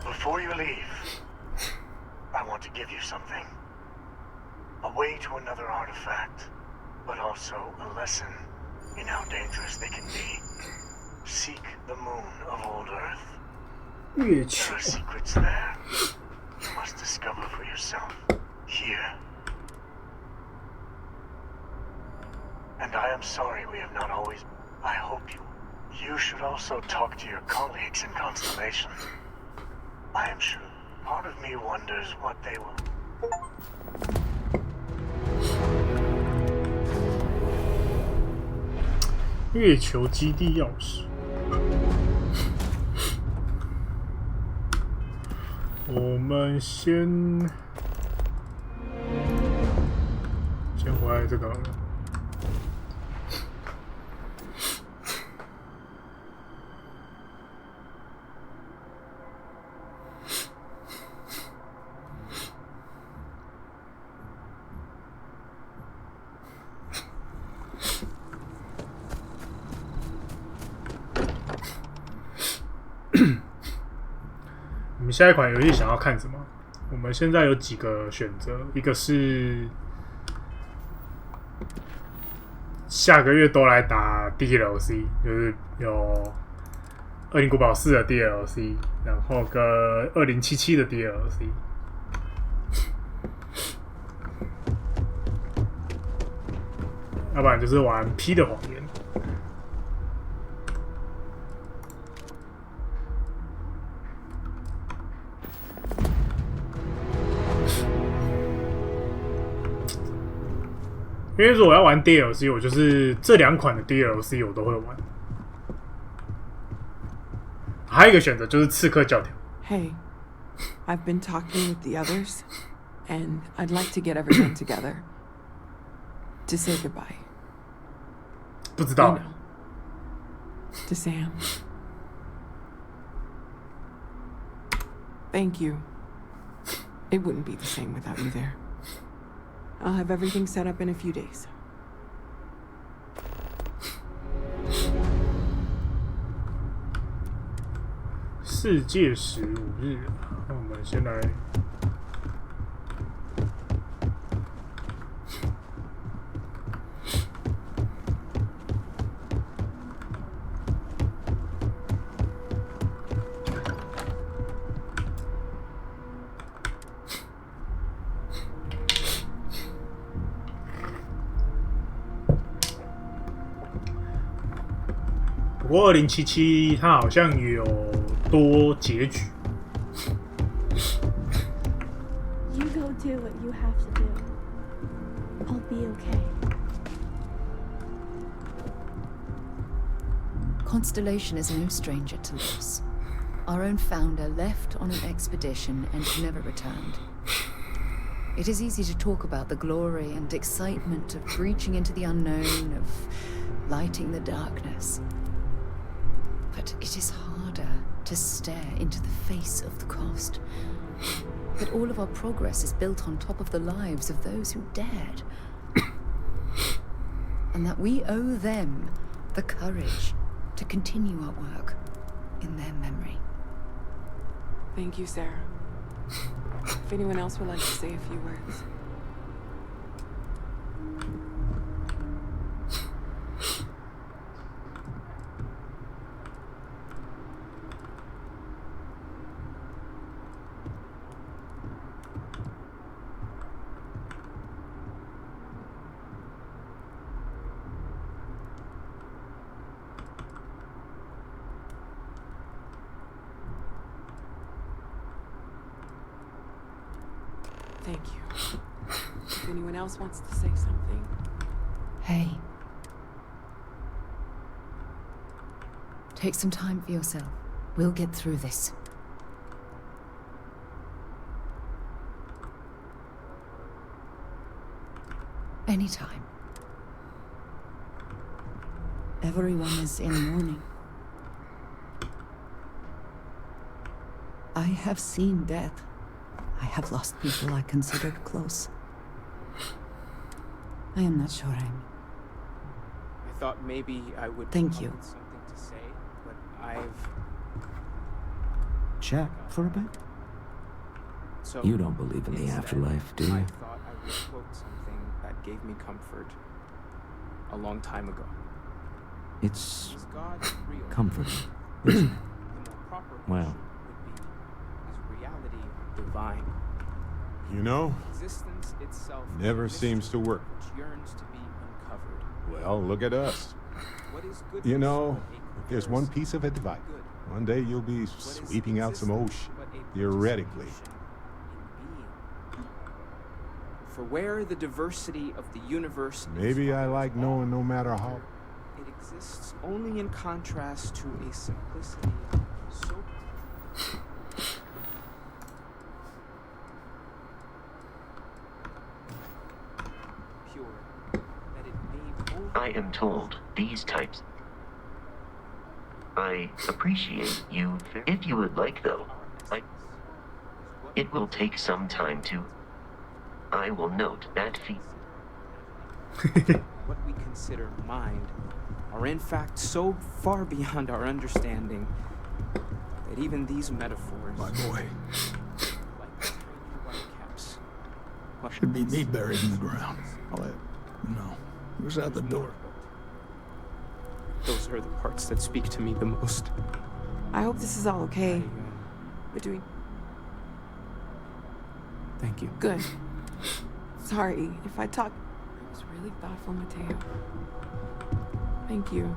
Before you leave, I want to give you something. A way to another artifact, but also a lesson in how dangerous they can be. Seek the moon of old Earth. There are secrets there you must discover for yourself. yourself here. And I am sorry we have not always... I hope you should also talk to your colleagues in Constellation. I am sure part of me wonders what they will...月球基地钥匙。我们先回来这个。你们下一款游戏想要看什么？我们现在有几个选择，一个是下个月都来打 DLC， 就是有《恶灵古堡4》的 DLC， 然后跟《2077》的 DLC。要不然就是玩 P 的谎言。因为如果要玩 DLC， 我就是这2款的 DLC 我都会玩。还有一个选择就是刺客教条。Hey, I've been talking with the others, and I'd like to get everyone together to say goodbye. 不知道。You know, to Sam. Thank you. It wouldn't be the same without you there. I'll have everything set up in a few days. 世界15日，那我们先来。不过2077它好像有多结局。You go do what you have to do. I'll be okay. Constellation is no stranger to loss. Our own founder left on an expedition and never returned. It is easy to talk about the glory and excitement of breaching into the unknown, of lighting the darkness. But it is harder to stare into the face of the cost. That all of our progress is built on top of the lives of those who dared. And that we owe them the courage to continue our work in their memory. Thank you, Sarah. If anyone else would like to say a few words. Thank you. If anyone else wants to say something. Hey. Take some time for yourself. We'll get through this. Anytime. Everyone is in mourning. I have seen death. I have lost people I considered close. I am not sure I'm... I thought maybe I would Thank you. Something to say, but I've... Chat for a bit? So You don't believe in the instead, afterlife, do you? I thought I would quote something that gave me comfort a long time ago. It's Is God real? comforting, isn't it? The more proper Well. question would be, is reality divine? You know, Existence itself never seems to work. which yearns to be uncovered. Well, look at us. What is goodness You know, but a if there's one piece of advice, one day you'll be sweeping out some ocean, theoretically. For where the diversity of the universe Maybe I like knowing no matter how. it exists only in contrast to a simplicity so pure that it may only I am told these types. I appreciate you. If you would like, though, it will take some time to. I will note that what we consider mind are in fact so far beyond our understanding that even these metaphors, My boy, like tiny white caps, should be me buried in the ground. No, he was out the door. those are the parts that speak to me the most. I hope this is all okay. Between. Thank you. Good. Sorry if I talk. It was really thoughtful, Mateo. Thank you.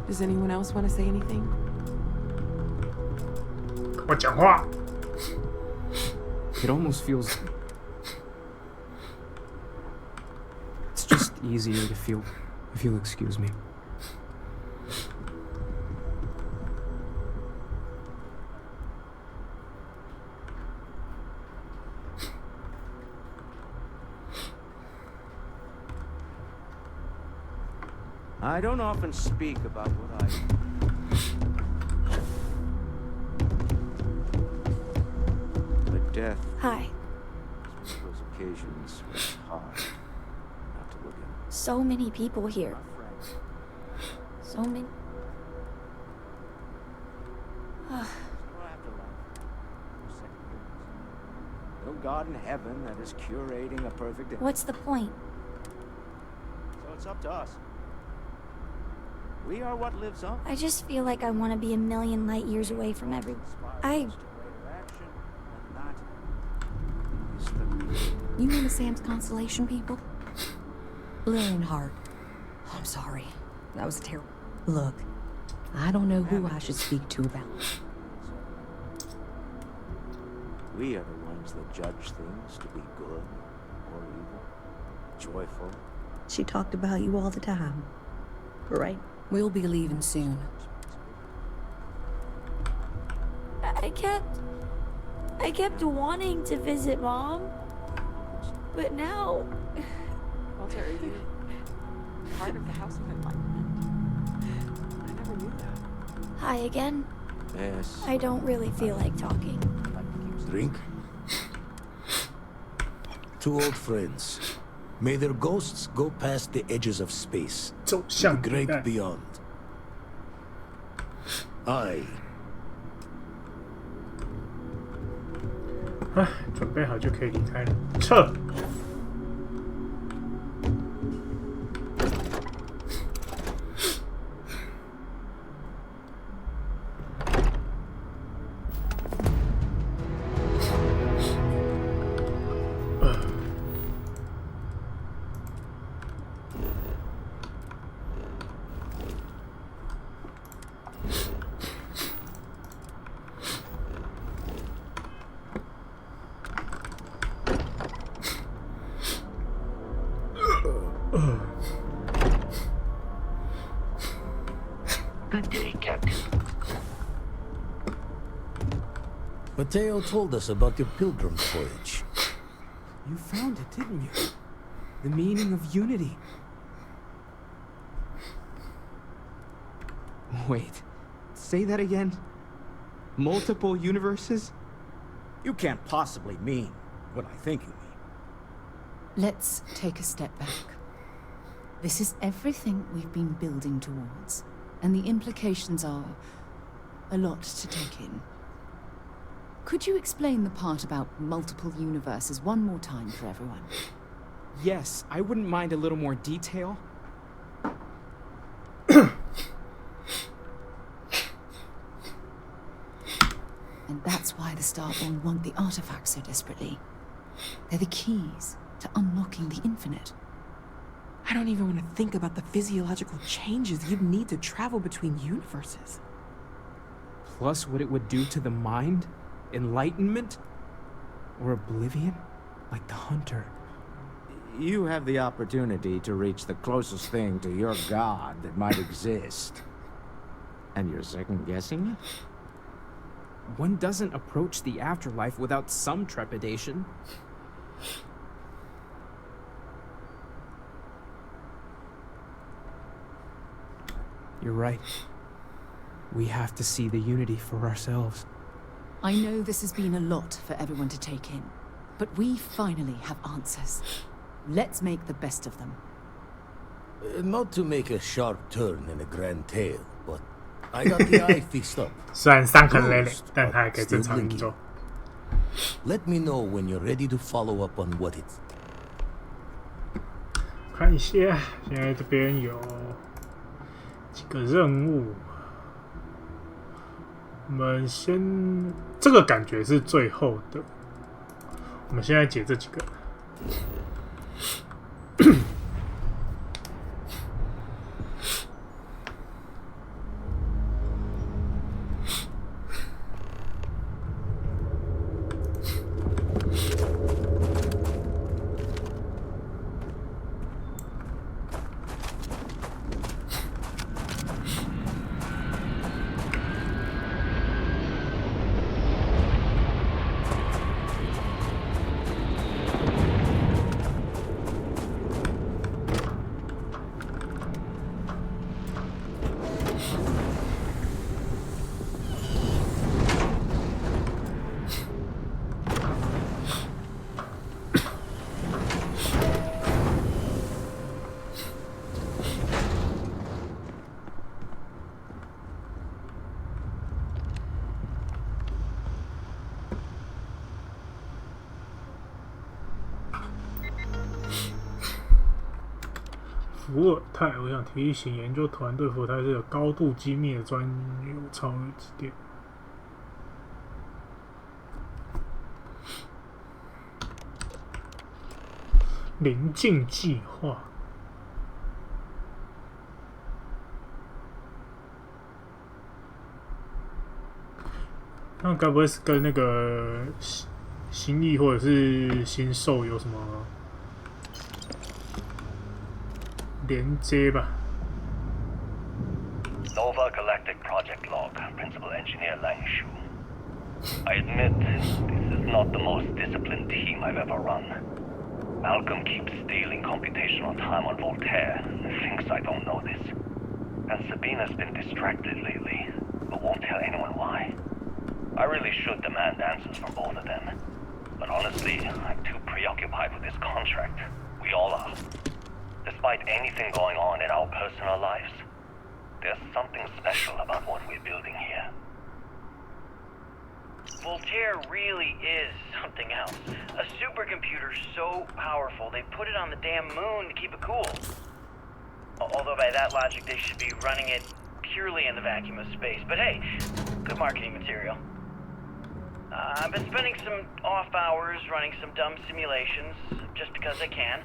Does anyone else want to say anything? 我讲话。 It almost feels. It's just easier to feel, if you'll excuse me. I don't often speak about what I... But death... Hi. is one of those occasions where it's hard not to look at. So many people here. So many. No God in heaven that is curating a perfect... What's the point? So it's up to us. We are what lives on. I just feel like I want to be a million light years away from everyone. You know the Sam's Constellation people? Blair and Hart. I'm sorry. That was terrible. Look, I don't know who I should speak to about it. We are the ones that judge things to be good or evil, joyful. She talked about you all the time, right? We'll be leaving soon. I kept wanting to visit Mom, but now... Walter, are you part of the House of Enlightenment? I never knew that. Hi again. Yes. I don't really feel like talking. Drink? Two old friends. May their ghosts go past the edges of space. To the great beyond. I. 准备好就可以离开了，撤。Good day, Captain. Mateo told us about your pilgrim's voyage. You found it, didn't you? The meaning of unity. Wait, say that again? Multiple universes? You can't possibly mean what I think you mean. Let's take a step back. This is everything we've been building towards, and the implications are a lot to take in. Could you explain the part about multiple universes one more time for everyone? Yes, I wouldn't mind a little more detail. And that's why the Starborn want the artifacts so desperately. They're the keys to unlocking the infinite. I don't even want to think about the physiological changes you'd need to travel between universes. Plus what it would do to the mind? Enlightenment? Or oblivion? Like the Hunter. You have the opportunity to reach the closest thing to your god that might exist. And you're second-guessing it? One doesn't approach the afterlife without some trepidation. You're right. We have to see the unity for ourselves. I know this has been a lot for everyone to take in, but we finally have answers. Let's make the best of them. Not to make a sharp turn in a grand tale, but I got the eye fixed up. 虽然伤痕累累，但他还可以正常运作。Let me know when you're ready to follow up on what it's. 看一下，现在这边有几个任务。我们先，这个感觉是最后的。我们现在解这几个。伏尔泰，我想提醒研究团队，伏尔泰是有高度机密的专有超越之点。临近计划，那该不会是跟那个新翼或者是新兽有什么？连接吧。 Nova Galactic Project Log, Principal Engineer Lang Shu. I admit, this is not the most disciplined team I've ever run. Malcolm keeps stealing computational time on Voltaire and thinks I don't know this. And Sabina's been distracted lately, but won't tell anyone why. I really should demand answers from both of them. But honestly, I'm too preoccupied with this contract. We all are. Despite anything going on in our personal lives, there's something special about what we're building here. Voltaire really is something else. A supercomputer so powerful, they put it on the damn moon to keep it cool. Although by that logic, they should be running it purely in the vacuum of space. But hey, good marketing material. I've been spending some off hours running some dumb simulations, just because I can.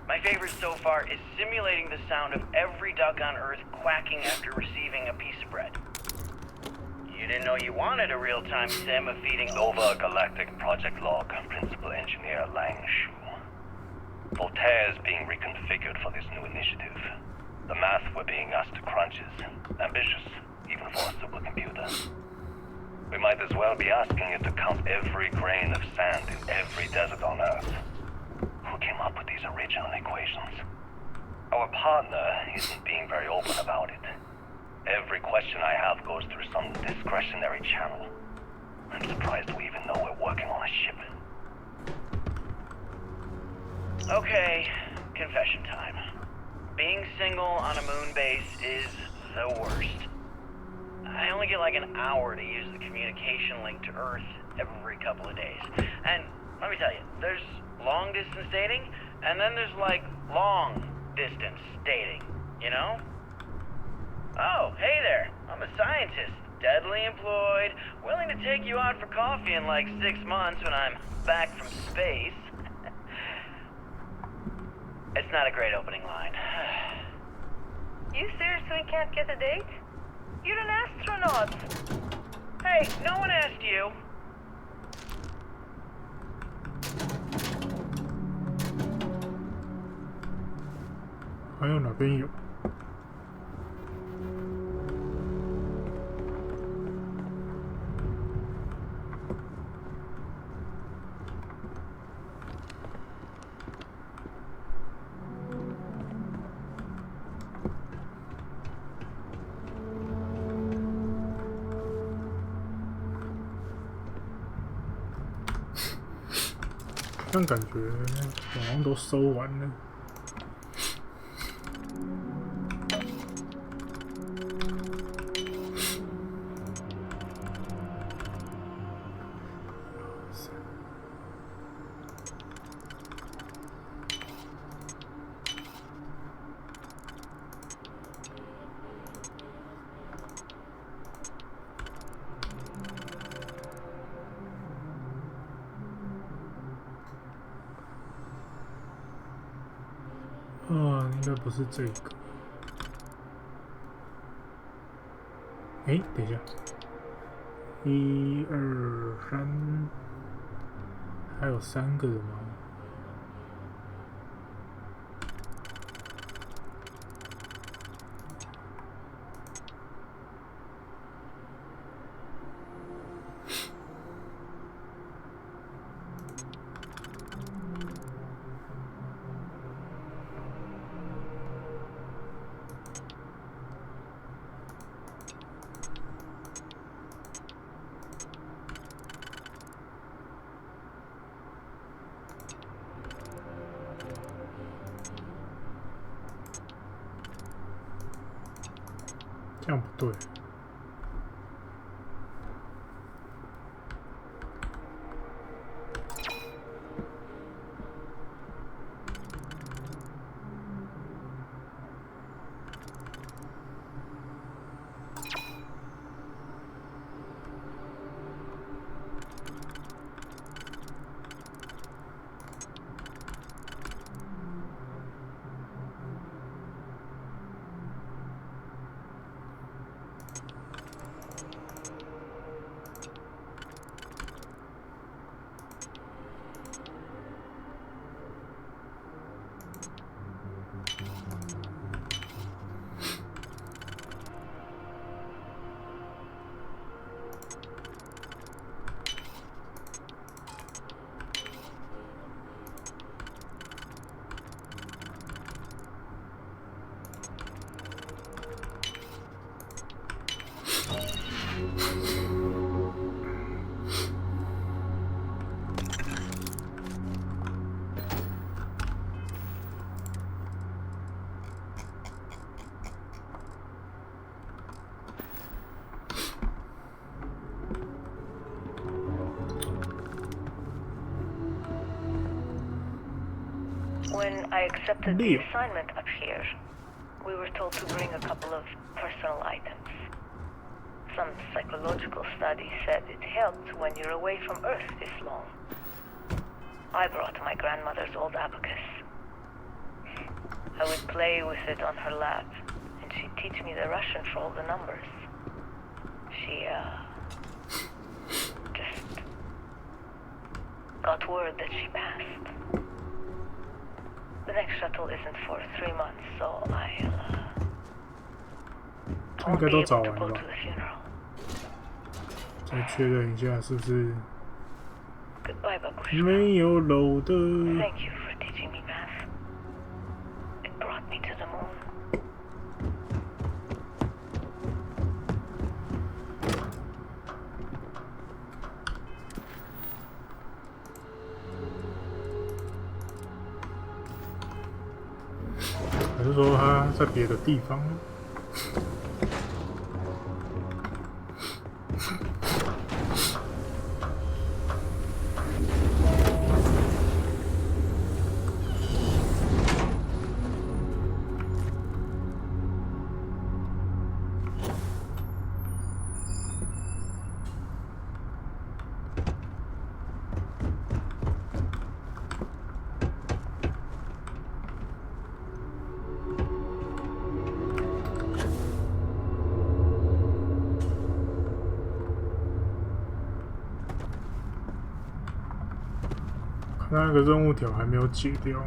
My favorite so far is simulating the sound of every duck on Earth quacking after receiving a piece of bread. You didn't know you wanted a real-time sim of feeding Nova Galactic Project Log, Principal Engineer Lang Shu. Voltaire is being reconfigured for this new initiative. The math we're being asked to crunch is ambitious, even for a supercomputer. We might as well be asking it to count every grain of sand in every desert on Earth. Who came up with these original equations? Our partner isn't being very open about it. Every question I have goes through some discretionary channel. I'm surprised we even know we're working on a ship. Okay, confession time. Being single on a moon base is the worst. I only get like an hour to use the communication link to Earth every couple of days. And let me tell you, there's long distance dating, and then there's like long distance dating, you know? Oh, hey there, I'm a scientist. steadily employed, willing to take you out for coffee in like 6 months when I'm back from space. It's not a great opening line. You seriously can't get a date? You're an astronaut. Hey, no one asked you.还有哪边有？但感觉好像都收完了。应该不是这个。哎，等一下，1、2、3，还有3个的吗？这样不对。When I accepted the assignment up here, we were told to bring a couple of personal items. Some psychological study said it helped when you're away from Earth this long. I brought my grandmother's old abacus. I would play with it on her lap, and she'd teach me the Russian for all the numbers. She, just got word that she passed. The next shuttle isn't for 3 months, so I'll be able to go to the funeral. 再确认一下是不是 Goodbye, Babushka. 没有漏的。 Thank you for teaching me math. It brought me to the moon. 还是说他在别的地方呢？那个任务条还没有解掉。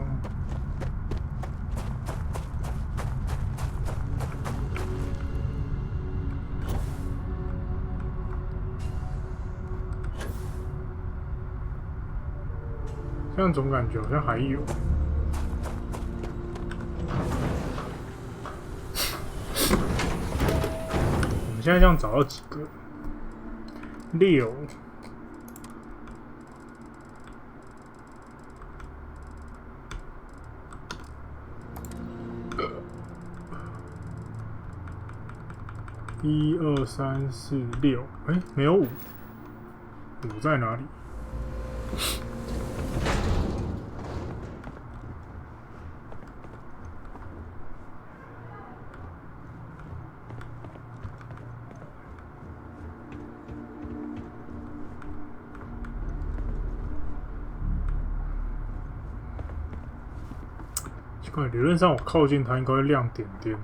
这样总感觉好像还有。我们现在这样找到几个？6。1、2、3、4、6，哎，没有5，5在哪里？奇怪，理论上我靠近它应该会亮点点。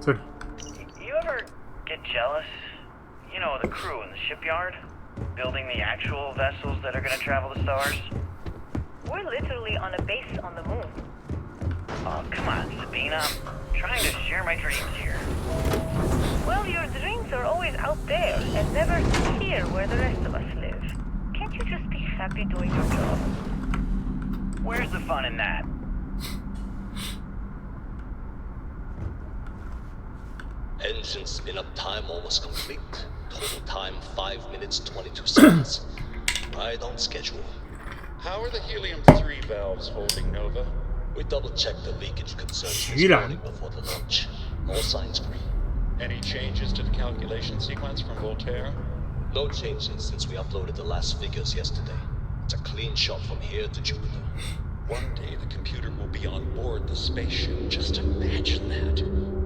这里。 You ever get jealous? You know, the crew in the shipyard? Building the actual vessels that are gonna travel the stars? We're literally on a base on the moon. Oh, come on, Sabina. I'm trying to share my dreams here. Well, your dreams are always out there and never here where the rest of us live. Can't you just be happy doing your job? Where's the fun in that? Engine spin-up time almost complete. Total time 5 minutes 22 seconds. Right on schedule. How are the helium-3 valves holding, Nova? We double-checked the leakage concerns this morning before the launch. All signs green. Any changes to the calculation sequence from Voltaire? No changes since we uploaded the last figures yesterday. It's a clean shot from here to Jupiter. One day the computer will be on board the spaceship. Just imagine that.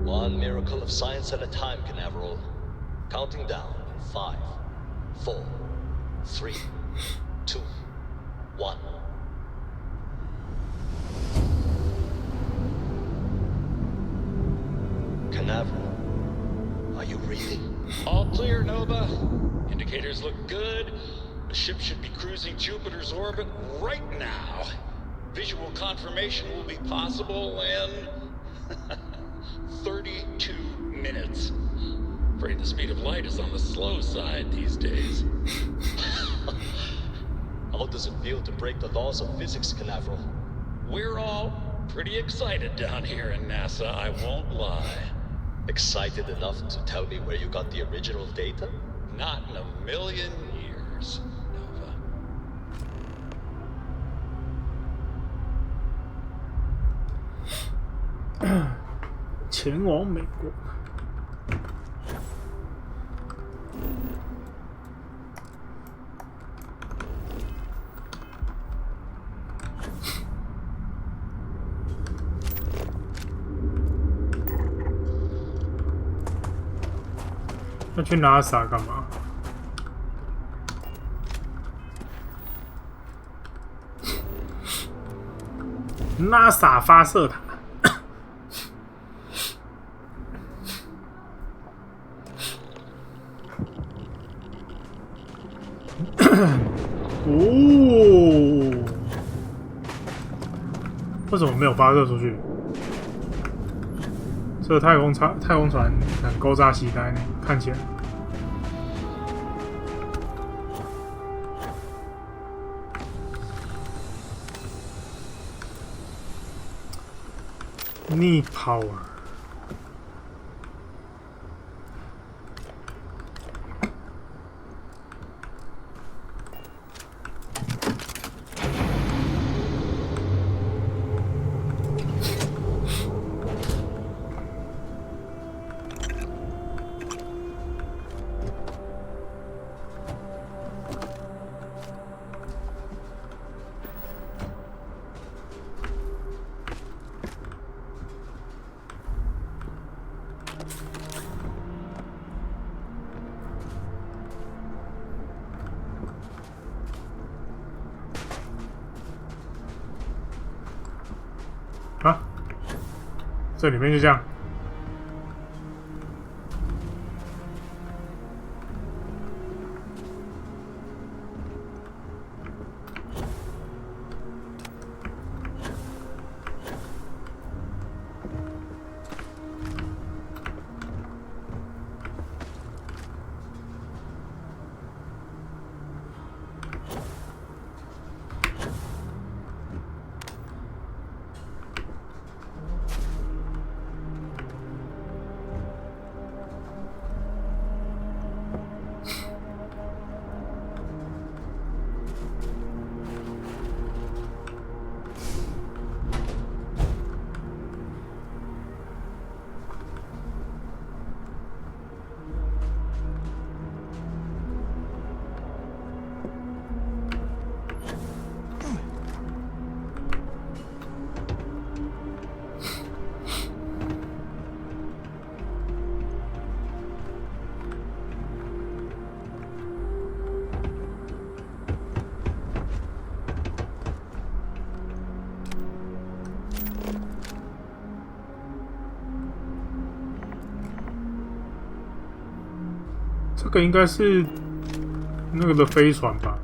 One miracle of science at a time, Canaveral. Counting down. 5, 4, 3, 2, 1. Canaveral, are you reading? All clear, Nova. Indicators look good. The ship should be cruising Jupiter's orbit right now. Visual confirmation will be possible in 32 minutes. Afraid the speed of light is on the slow side these days. How does it feel to break the laws of physics, Canaveral? We're all pretty excited down here in NASA, I won't lie. Excited enough to tell me where you got the original data? Not in a million years, Nova. 前往美国。要去 NASA 干嘛？NASA 发射塔。哦，为什么没有发射出去？这个太空船很勾扎期待呢，看起来。Need power。啊，这里面就这样。这个应该是那个的飞船吧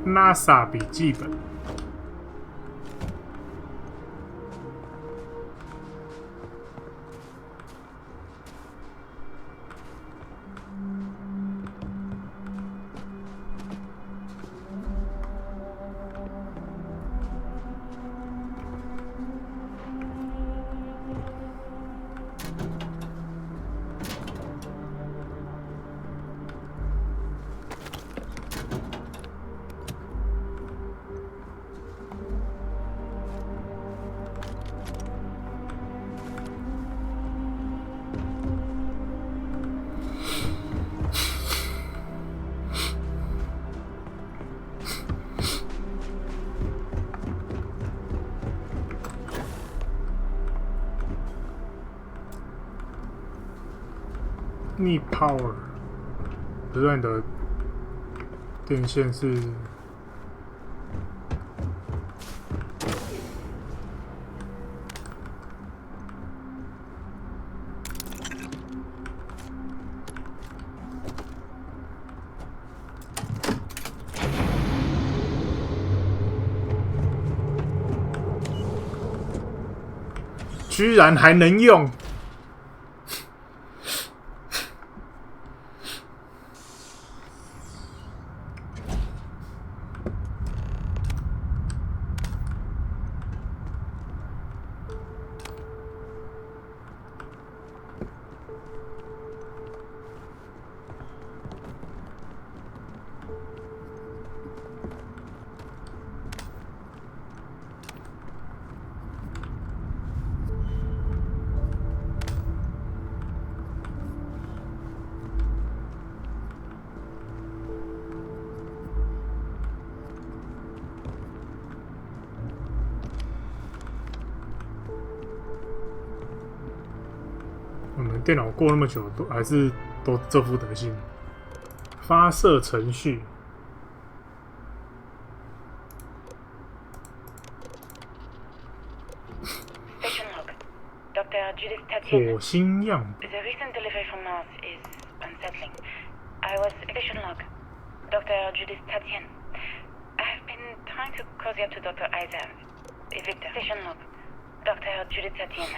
？NASA 笔记本。Need power， 不是你的电线是居然还能用。我们电脑过那么久，都还是都这副德性。发射程序。火星样本。 The recent delivery from Mars is unsettling. I was station log, Dr. Judith Tatian. I've been trying to cozy up to Dr. Isa. Victor. Station log, Dr. Judith Tatian.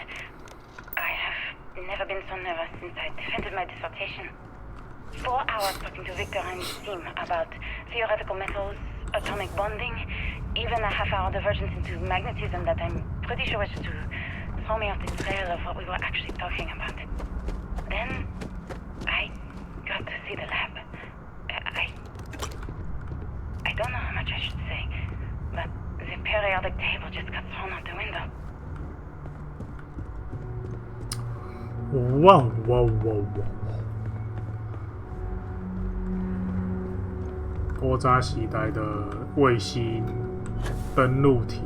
I have never been so nervous since I defended my dissertation. 4 hours talking to Victor and his team about theoretical metals, atomic bonding, even a half-hour divergence into magnetism that I'm pretty sure was to throw me off the trail of what we were actually talking about. Then I got to see the lab. I don't know how much I should say, but the periodic table just got thrown out the window. Wow, wow, wow, wow. 波扎时代的卫星登陆艇。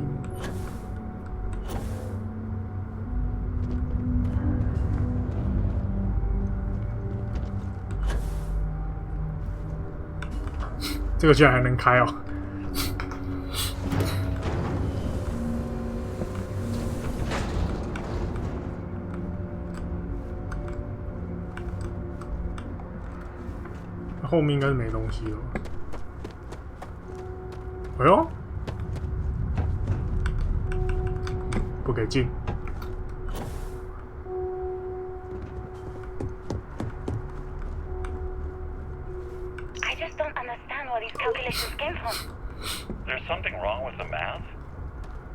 这个居然还能开哦！后面应该是没东西了。哎呦，不给进。I just don't understand where these calculations came from. There's something wrong with the math?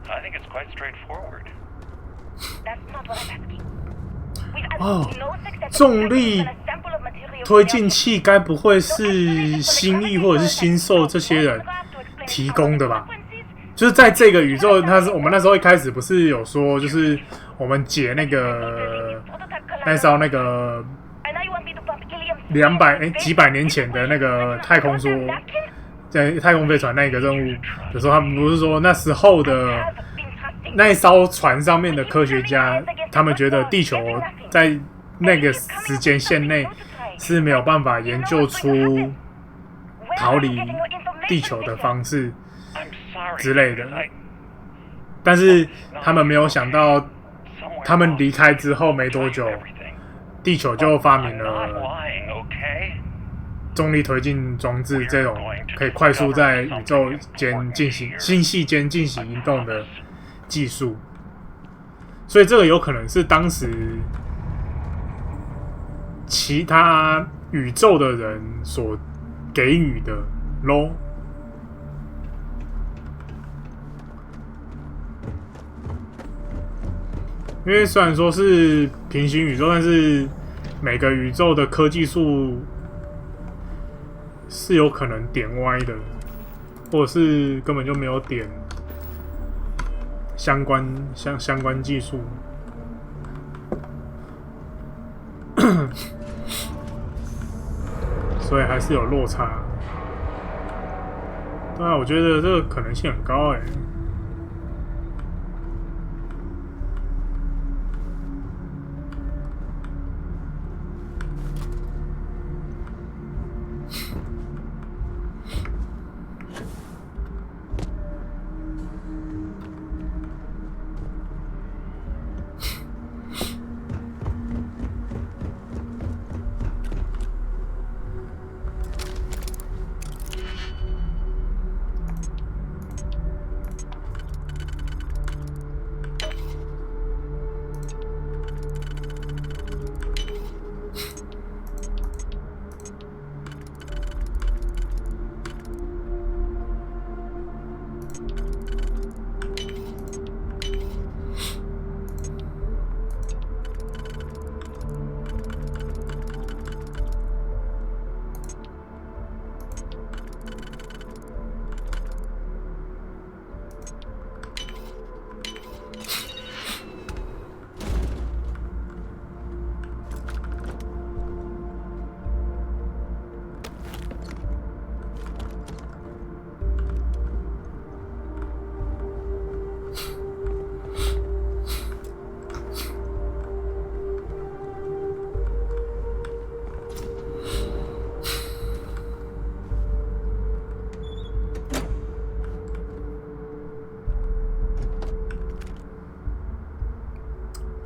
I think it's quite straightforward. That's not what I'm asking. 哦，重力推进器该不会是新翼或者是新兽这些人提供的吧？就是在这个宇宙，我们那时候一开始不是有说，就是我们解那艘那个几百年前的那个太空梭，在太空飞船那个任务的时候，他们不是说那时候的那一艘船上面的科学家，他们觉得地球在那个时间线内是没有办法研究出逃离地球的方式之类的，但是他们没有想到，他们离开之后没多久，地球就发明了重力推进装置这种可以快速在宇宙间进行星系间进行移动的技术，所以这个有可能是当时其他宇宙的人所给予的咯。因为虽然说是平行宇宙，但是每个宇宙的科技树是有可能点歪的，或者是根本就没有点相关技术。所以还是有落差。对啊，我觉得这个可能性很高欸。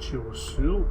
95。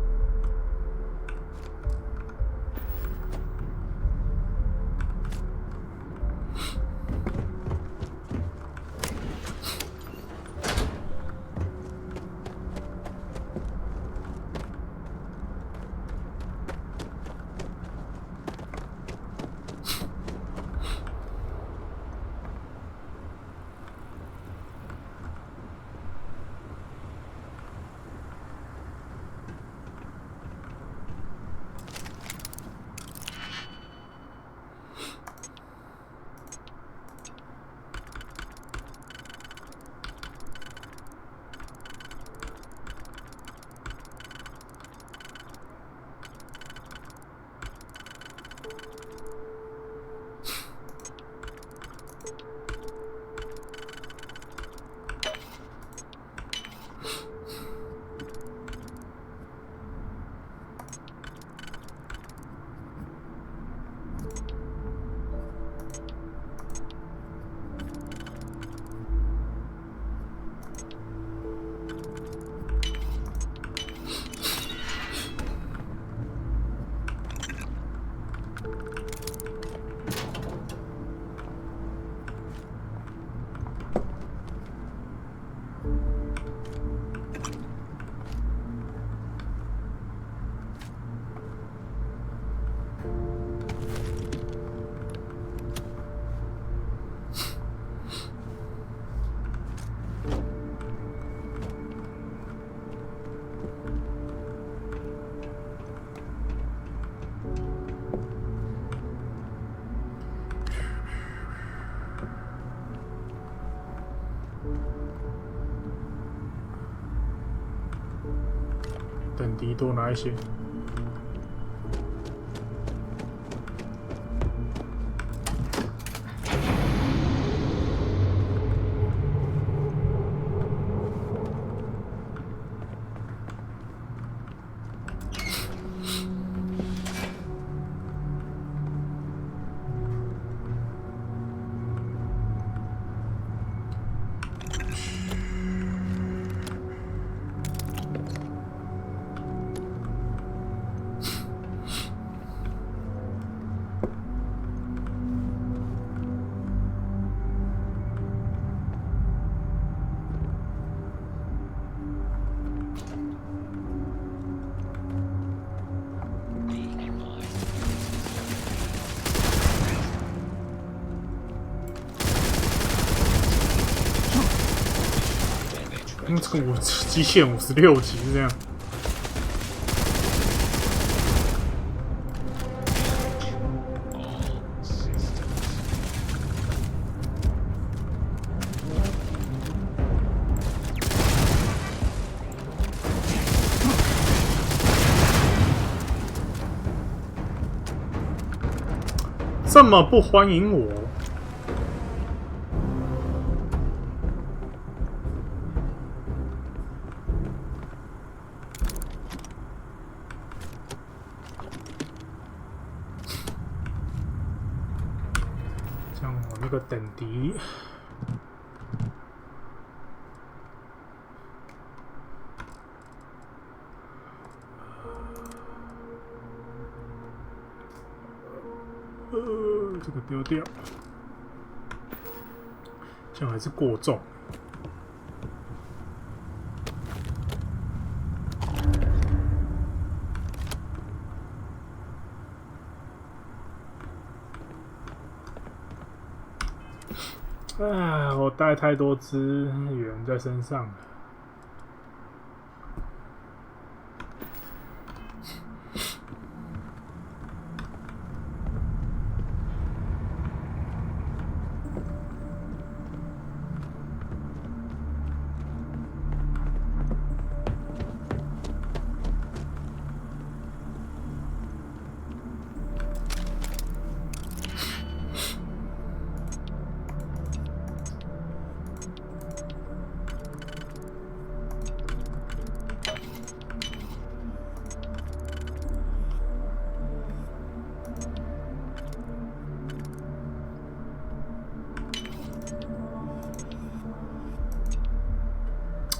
等级多拿一些。这个极限56级是这样。这么不欢迎我？这样我那个等级。这个丢掉，这样还是过重。啊，我带太多资源在身上了。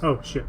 Oh shit.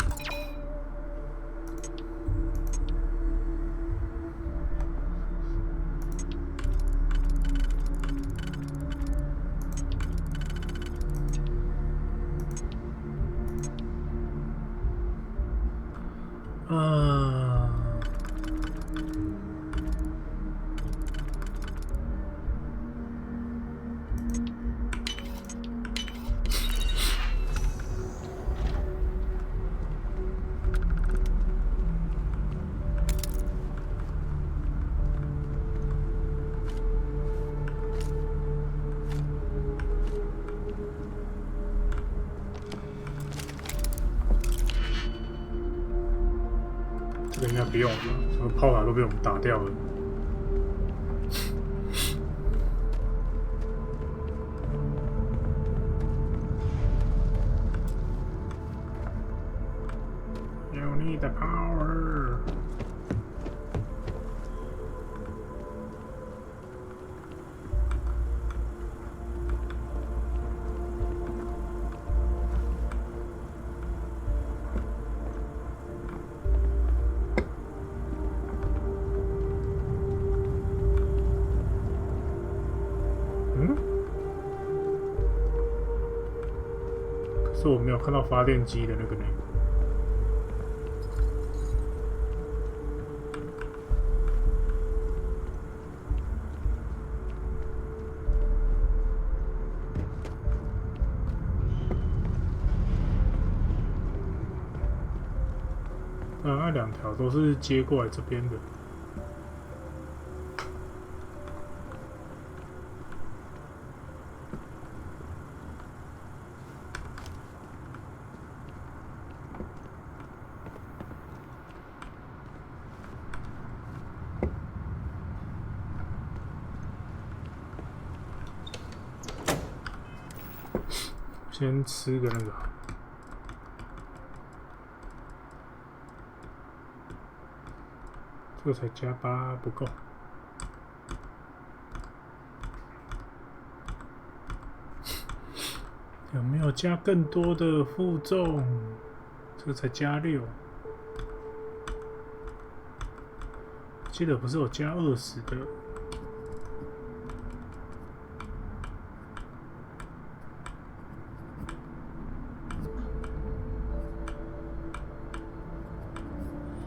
这个应该不用了，什么炮塔都被我们打掉了。You need the power. 可是我没有看到发电机的那个呢。那两条都是接过来这边的。先吃个那个。这个才加8不够。有没有加更多的负重？这个才加6。记得不是有加20的。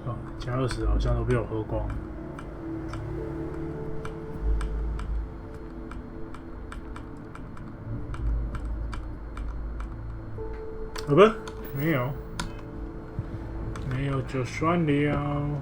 哦，加20好像都被我喝光了。好吧，没有，没有就算了。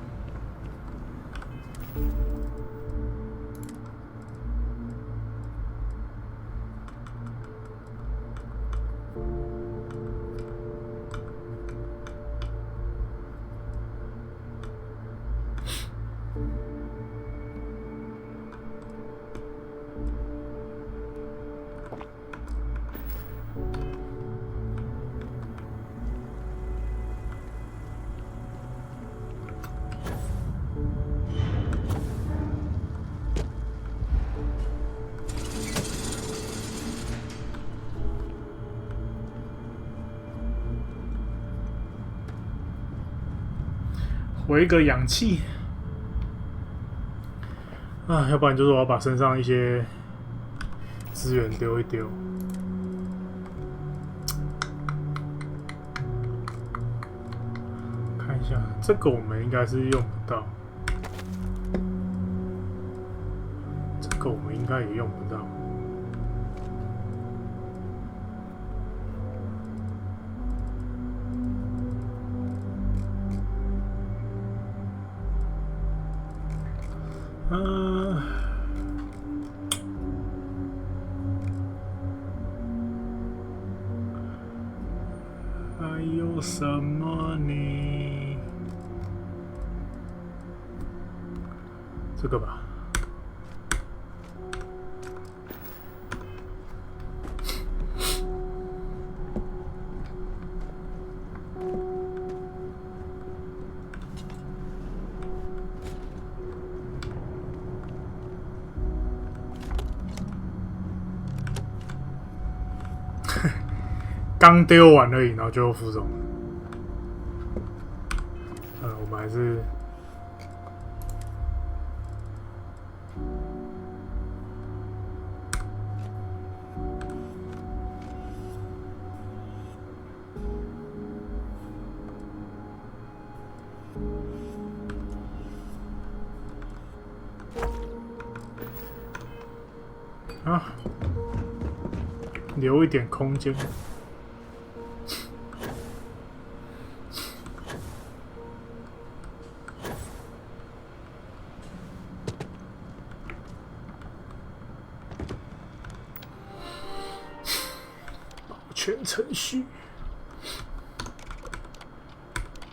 回个氧气啊，要不然就是我要把身上一些资源丢一丢。看一下，这个我们应该是用不到，这个我们应该也用不到。还有什么呢？这个吧。刚丢完而已，然后就负重了。我们还是留一点空间。全程序。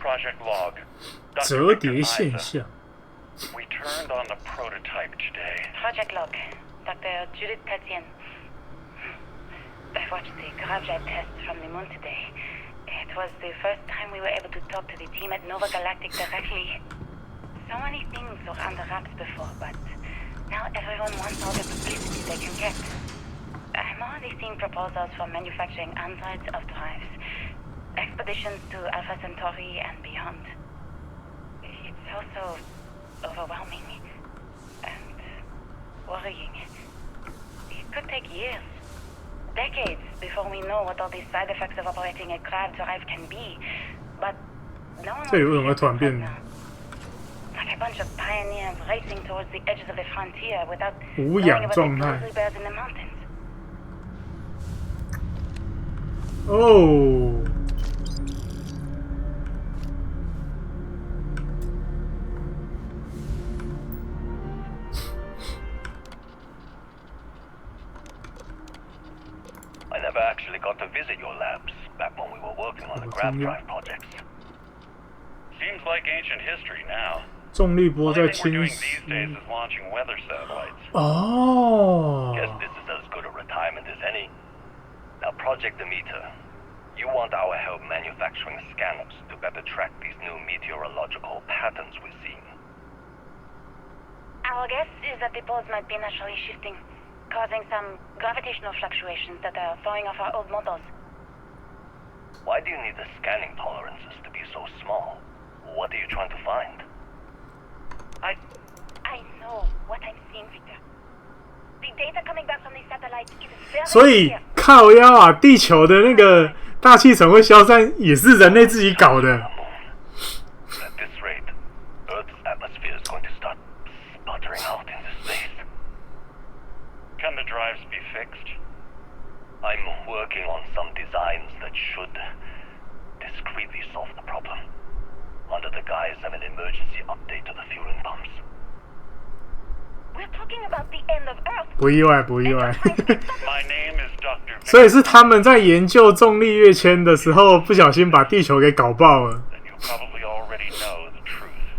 Project Log. 折叠现象。We turned on the prototype today. Project Log. Dr. Judith Tatian. I watched the gravjet test from the moon today. It was the first time we were able to talk to the team at Nova Galactic directly. So many things were under wraps before, but now everyone wants all the publicity they can get. I'm already seeing proposals for manufacturing androids of drives, expeditions to Alpha Centauri and beyond. It's also overwhelming and worrying. It could take years, decades, before we know what all the side effects of operating a grav drive can be. But no one wants to right now. Like a bunch of pioneers racing towards the edges of the frontier without knowing about the grizzly bears in the mountains. Oh. I never actually got to visit your labs back when we were working on the grav drive projects. Seems like ancient history now. 重力波在 清洗。These days is launching weather satellites. Oh. Guess this is as good a retirement as any. Now, Project Demeter. You want our help manufacturing scanners to better track these new meteorological patterns we're seeing. Our guess is that the poles might be naturally shifting, causing some gravitational fluctuations that are throwing off our old models. Why do you need the scanning tolerances to be so small? What are you trying to find? I know what I'm seeing, Victor. The data coming back from the satellite is very 所以靠腰啊，地球的那个大气层会消散，也是人类自己搞的。At this rate, Earth's atmosphere is going to start sputtering out into space. Can the drives be fixed? I'm working on some designs that should discreetly solve the problem, under the guise of an emergency update to the fueling pumps. We're talking about the end of Earth. 不意外，不意外。 My name is Dr. 所以是他们在研究重力跃迁的时候，不小心把地球给搞爆了。Then you probably already know the truth.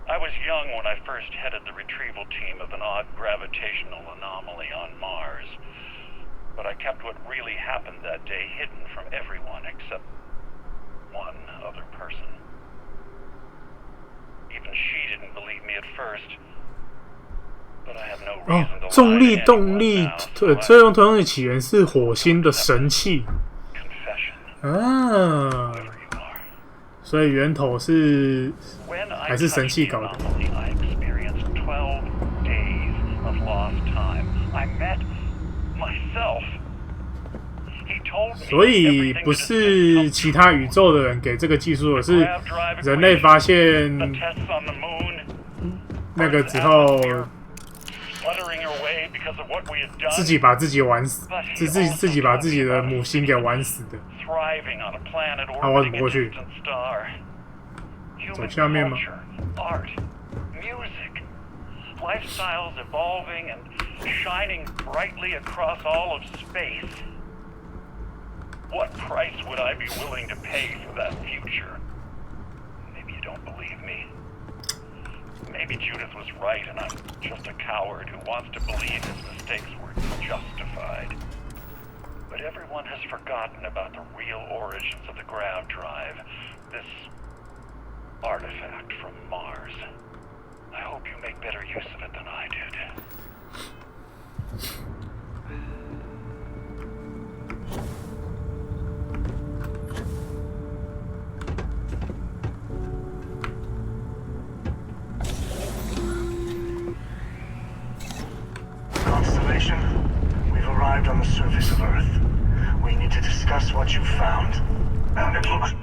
I was young when I first headed the retrieval team of an odd gravitational anomaly on Mars. But I kept what really happened that day hidden from everyone except one other person. Even she didn't believe me at first. But I have no reason to 重力 lie to 动 anyone 力 now, so 最终动力起源是火星的神器 啊，所以源头是还是神器搞的。 I experienced 12 days of lost time. I met myself. He told me 所以不是其他宇宙的人给这个技术，而是人类发现那个之后，自己把自己玩死，自己把自己的母星给玩死的。啊，我怎么过去？走下面吗？ Lifestyles evolving and shining brightly across all of space. What price would I be willing to pay for that future? Maybe you don't believe me. Maybe Judith was right and I'm just a coward who wants to believe his mistakes were justified. But everyone has forgotten about the real origins of the grav drive, this artifact from Mars. I hope you make better use of it than I did. Constellation, we've arrived on the surface of Earth. We need to discuss what you found. And it looks...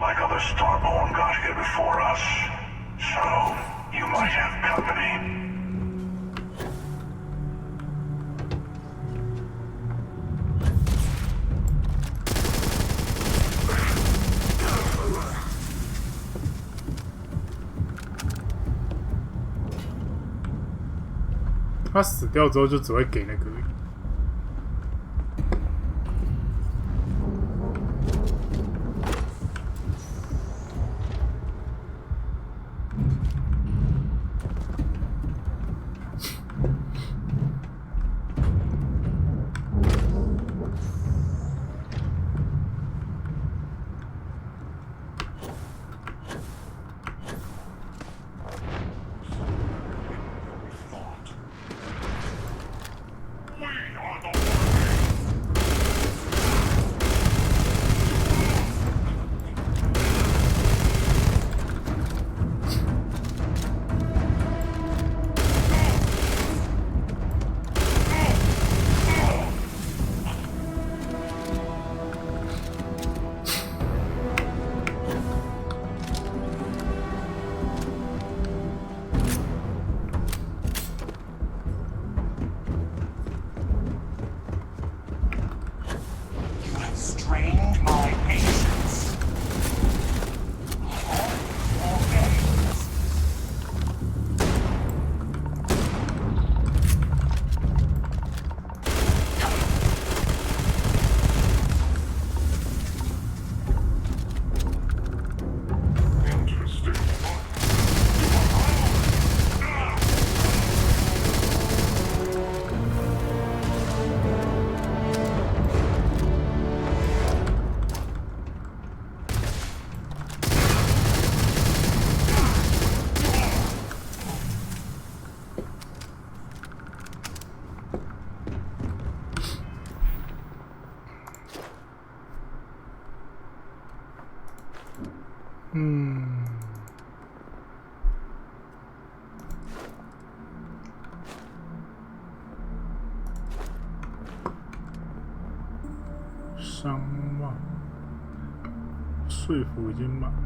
like other Starborn got here before us. So, you might have company. "他死掉之后就只会给那个而已。3万，说服已经满了。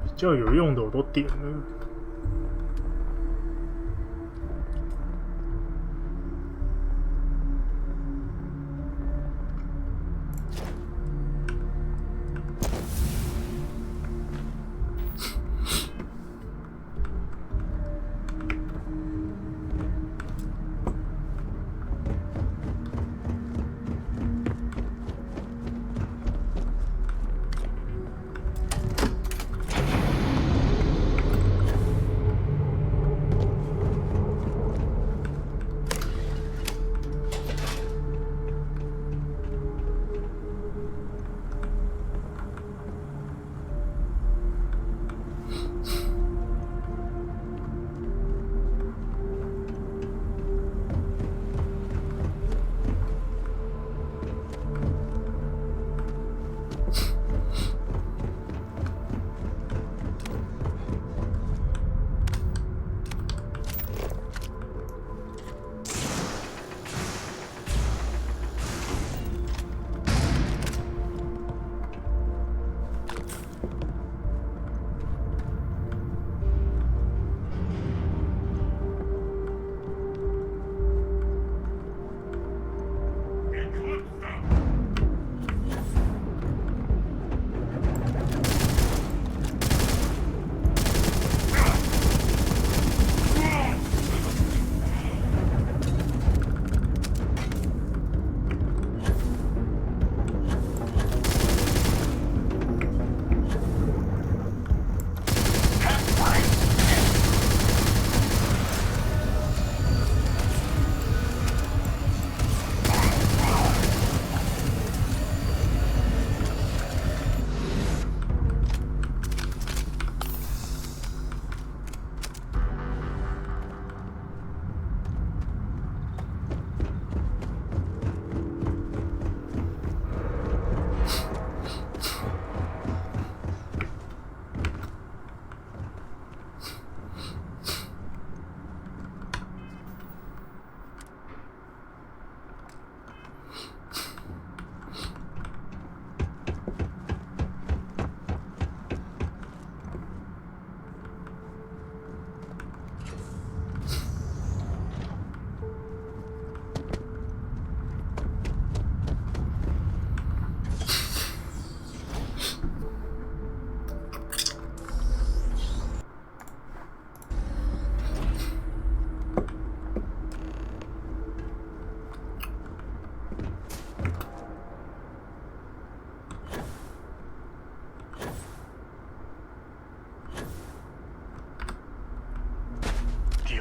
比较有用的我都点了。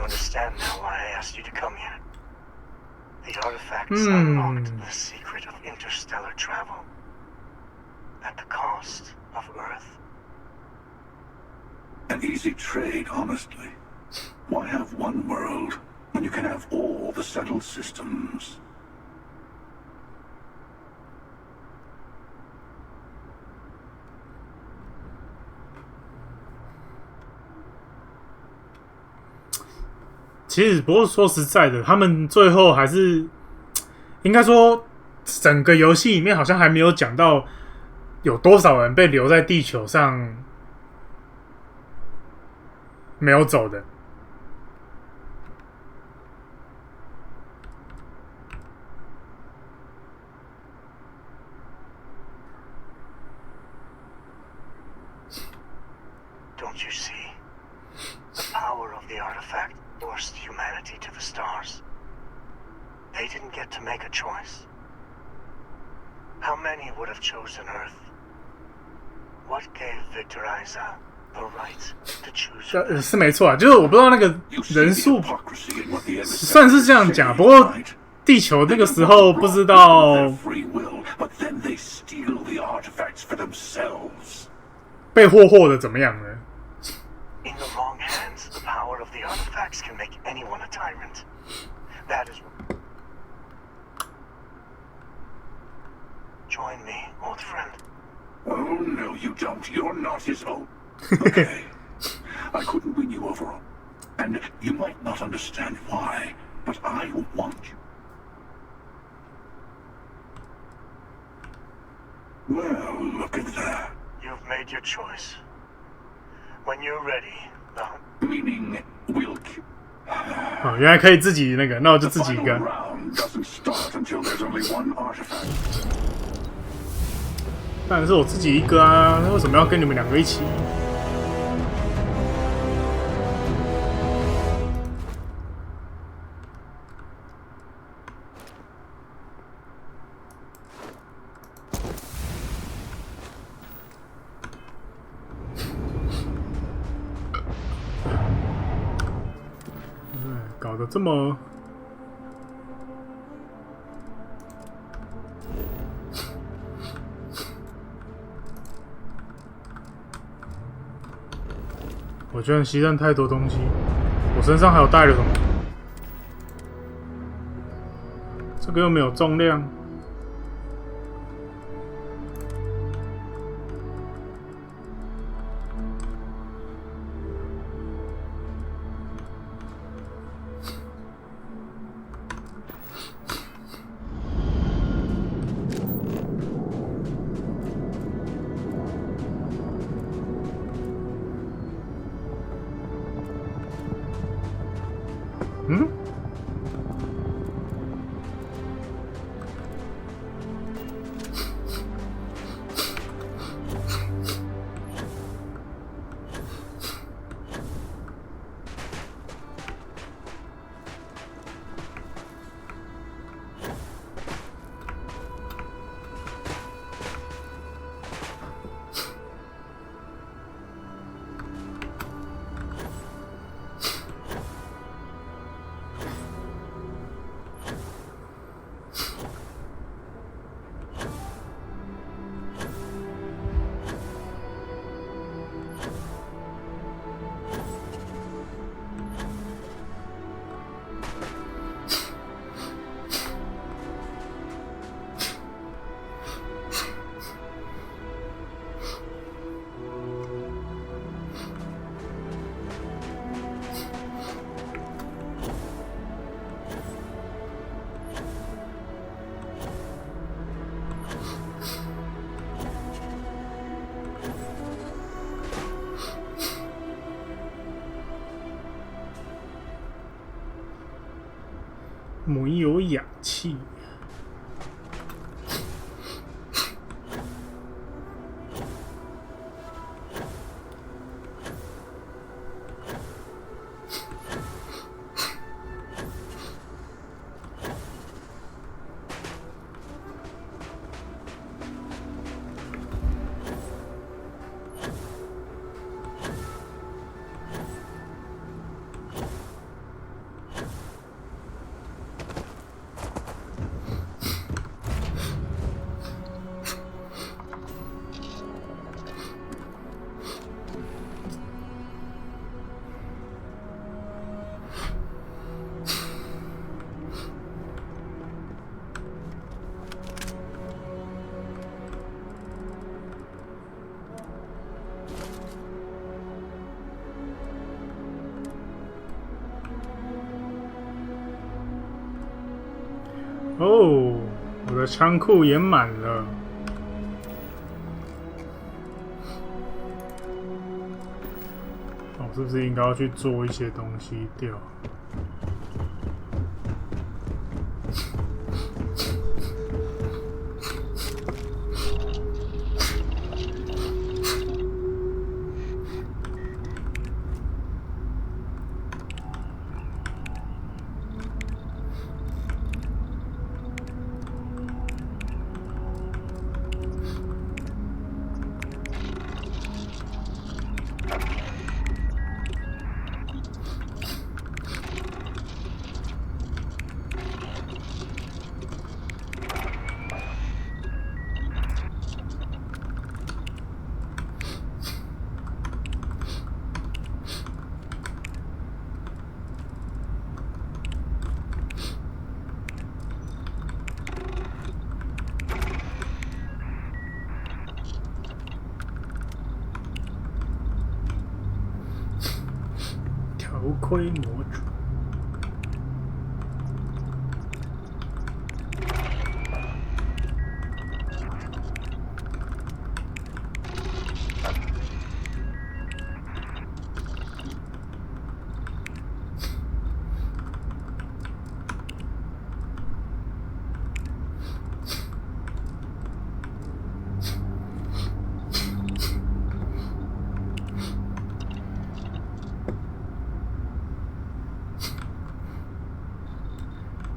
Understand now why I asked you to come here. The artifacts unlocked the secret of interstellar travel at the cost of Earth. An easy trade, honestly. Why have one world when you can have all the settled systems? 其实，不过说实在的，他们最后还是应该说，整个游戏里面好像还没有讲到有多少人被留在地球上没有走的。Don't you see? The power of the artifact forced humanity to the stars. They didn't get to make a choice. How many would have chosen Earth? What gave Victor Isa the right to choose. 是没错啊，就是我不知道那个人数算是这样讲，不过地球那个时候不知道被霍的怎么样呢？ In the wrong hands, the power of the artifacts can make anyone a tyrant. That is. Join me, old friend. Oh, no, you don't. You're not his own. Okay. I couldn't win you over. And you might not understand why, but I want you. Well, look at that. You've made your choice. When you're ready, meaning we'll keep. 哦，原来可以自己那个，那我就自己一个。当然是我自己一个啊，为什么要跟你们两个一起？搞得这么……我居然牺牲太多东西，我身上还有带了什么？这个又没有重量。嗯？没有氧气。哦，我的仓库也满了。我是不是应该要去做一些东西掉？盔模组。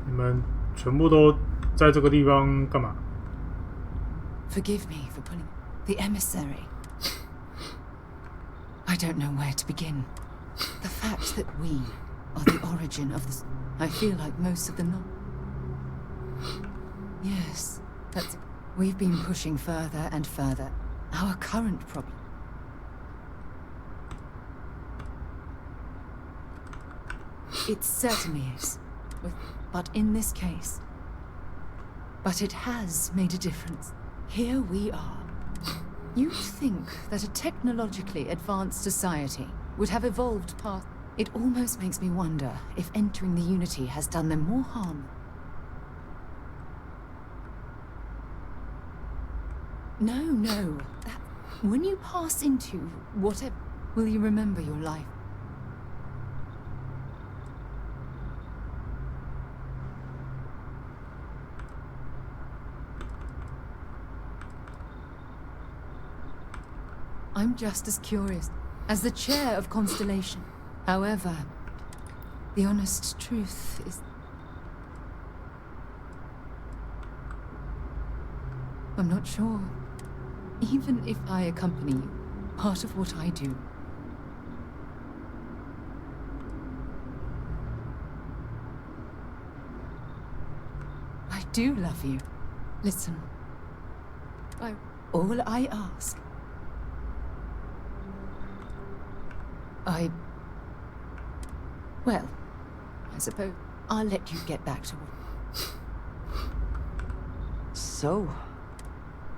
你们全部都在这个地方干嘛 Forgive me for pulling the emissary. I don't know where to begin. The fact that we are the origin of this, I feel like most of them know. Yes, that's it. We've been pushing further and further. Our current problem. It certainly is. But in this case. But it has made a difference. Here we are. You'd think that a technologically advanced society would have evolved past. It almost makes me wonder if entering the Unity has done them more harm. No. When you pass into whatever, will you remember your life? I'm just as curious as the chair of Constellation. However, the honest truth is... I'm not sure. Even if I accompany you, part of what I do. I do love you. Listen. All I ask... Well, I suppose I'll let you get back to work. So,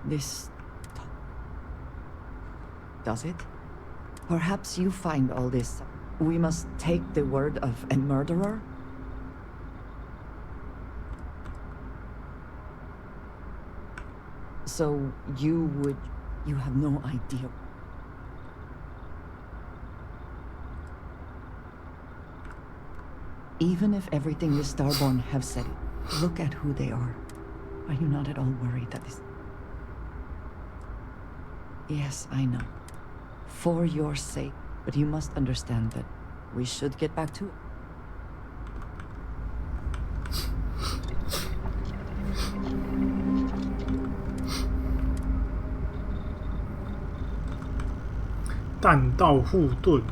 this does it? Perhaps you find all this. We must take the word of a murderer? So you have no idea. Even if everything the Starborn have said, look at who they are. Are you not at all worried that this... Yes, I know. For your sake, but you must understand that we should get back to it.弹道护盾，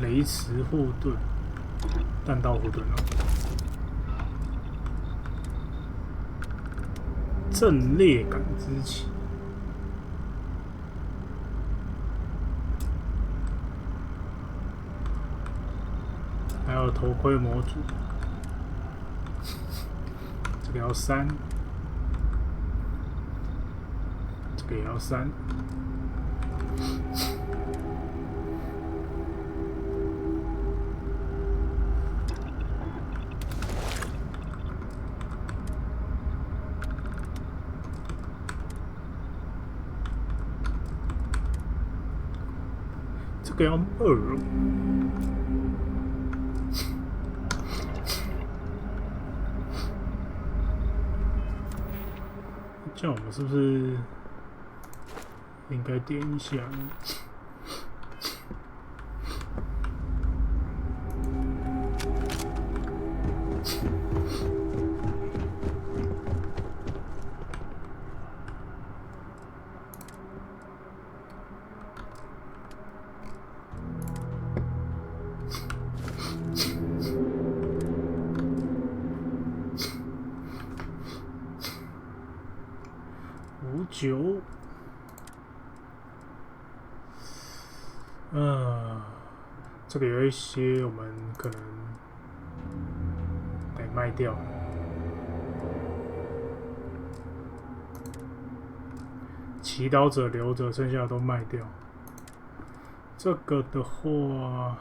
雷池护盾，弹道护盾啊，阵列感知器，还有头盔模组，这个要3，这个也要3。这个要2，这样我们是不是应该点一下呢？59，这个有一些我们可能得卖掉。祈祷者留着，剩下的都卖掉。这个的话，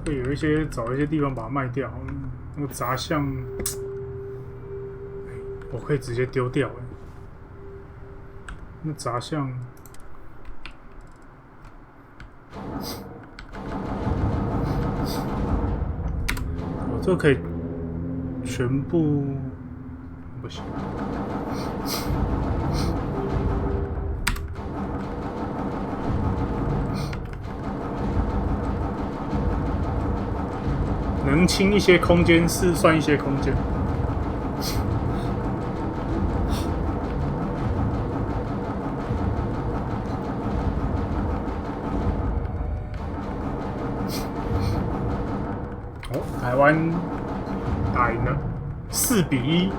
可以有一些找一些地方把它卖掉。那个杂项，我可以直接丢掉那杂项，我这可以全部不行。能清一些空间是算一些空间。台湾打赢了，4-1。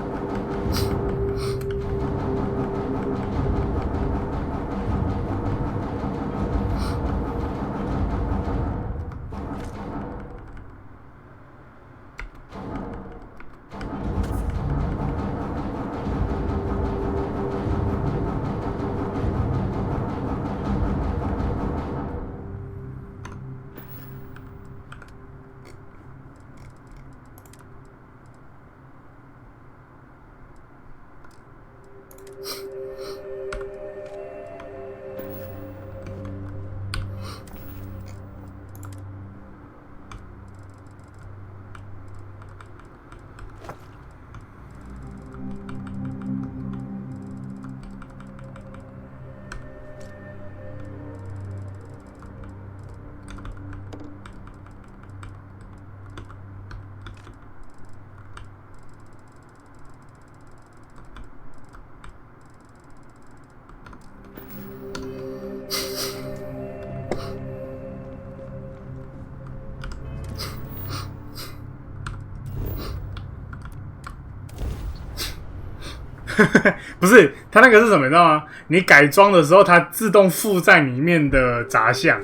不是，它那个是什么？你知道吗？你改装的时候，它自动附在里面的杂项。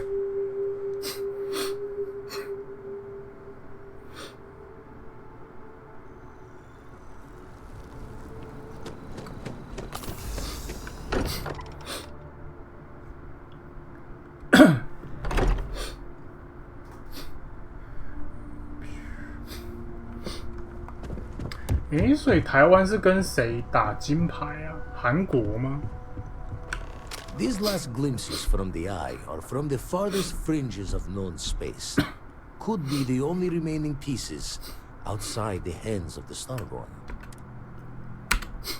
所以台湾是跟谁打金牌啊？韩国吗？ These last glimpses from the eye are from the farthest fringes of known space. Could be the only remaining pieces outside the hands of the Starborn.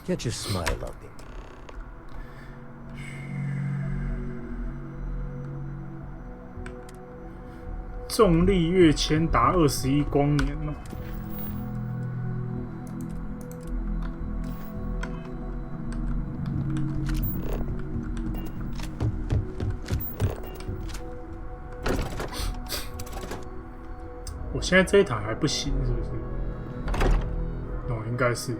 Catch a smile out there. 重力跃迁达21光年了。我现在这一台还不行，是不是？哦，应该是。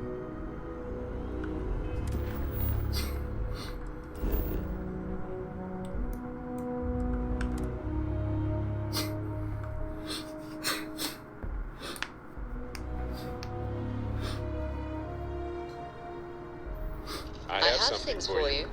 I have things for you.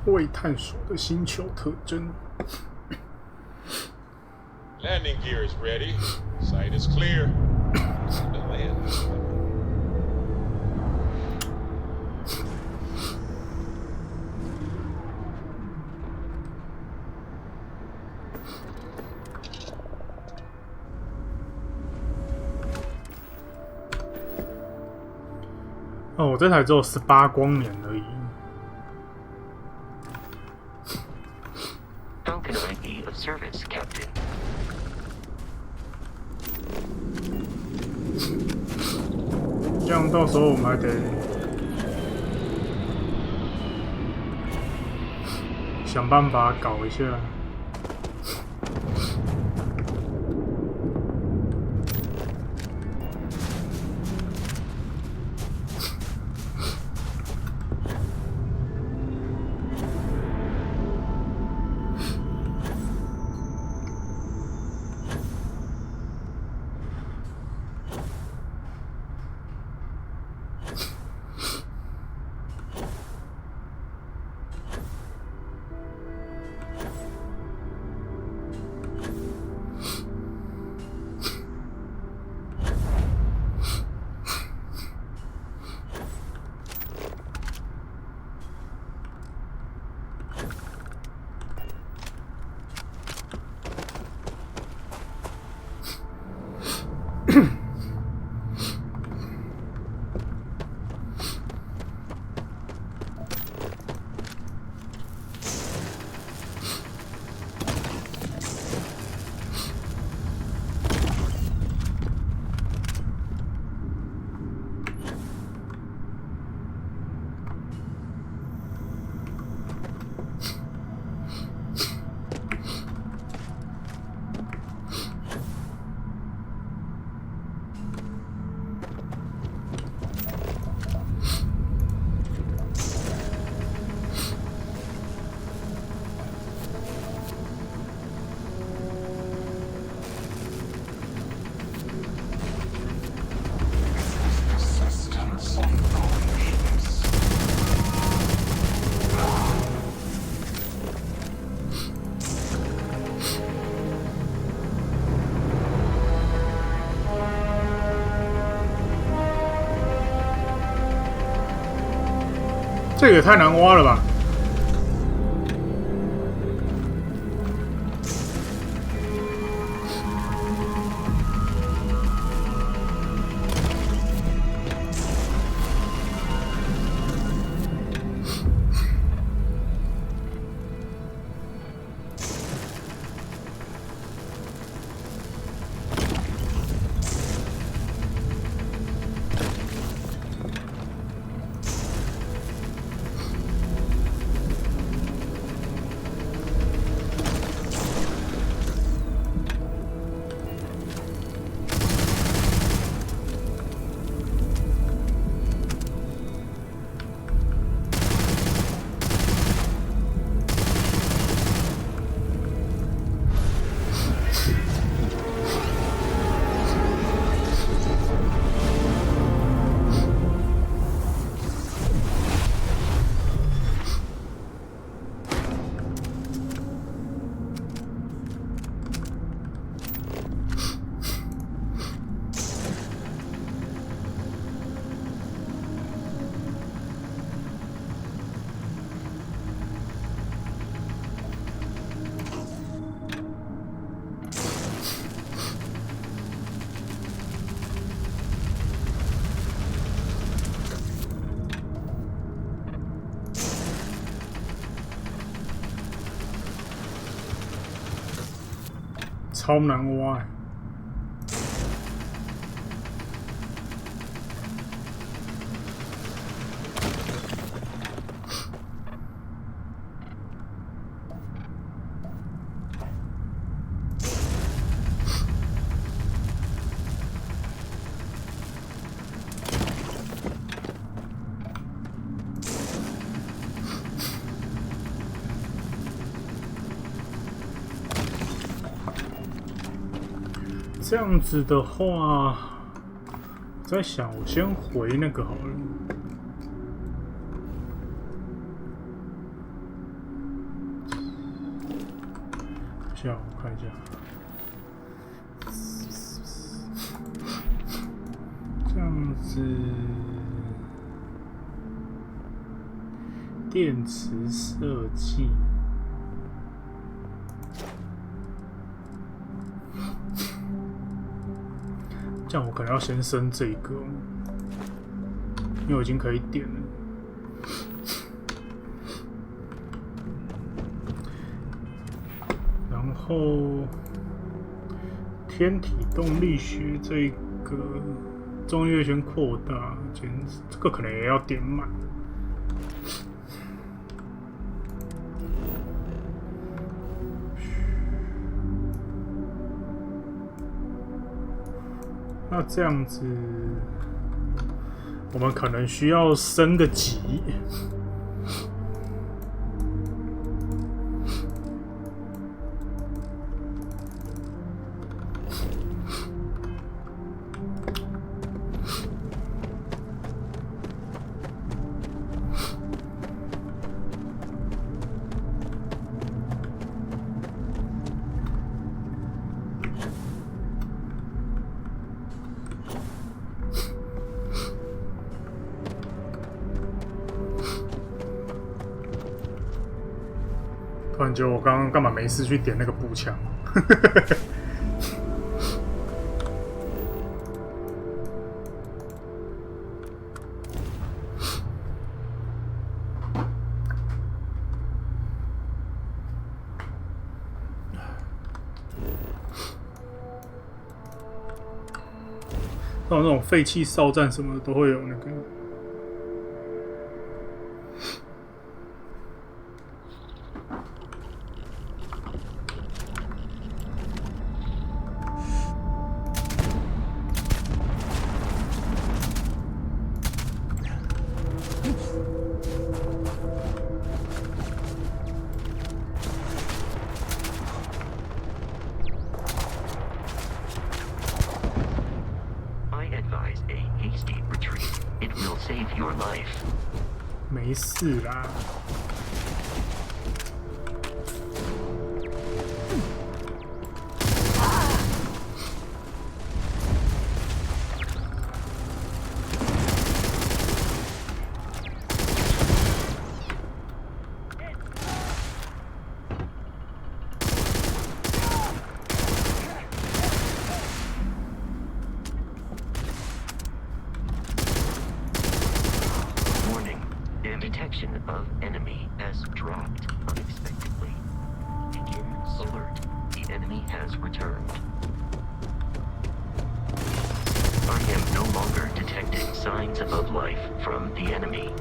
未探索的星球特征。Landing gear is ready. Sight is clear. Time to land. 哦，我这台只有18光年而已。 Service, Captain. 这样到时候我们还得想办法搞一下。这个也太难挖了吧！超难挖欸。这样子的话，我在想，我先回那个好了。等一下，我看一下。这样子，电池设计。这样我可能要先升这个，因为我已经可以点了。然后天体动力学这个重力圈扩大，这个可能也要点满。那这样子，我们可能需要升个级。突然觉得我刚刚干嘛没事去点那个步枪？那种废弃哨站什么的都会有那个。没事啦。of enemy has dropped unexpectedly. Begin alert. The enemy has returned. I am no longer detecting signs of life from the enemy.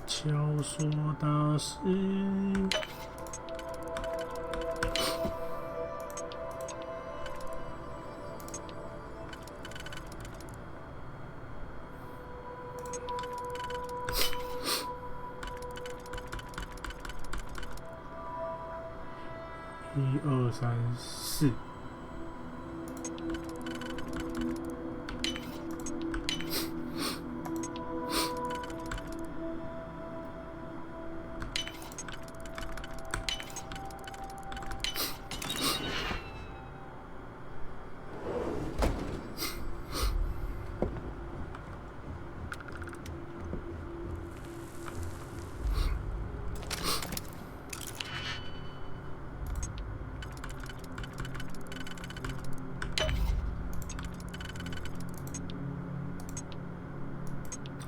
教唆大师。1、2、3、4。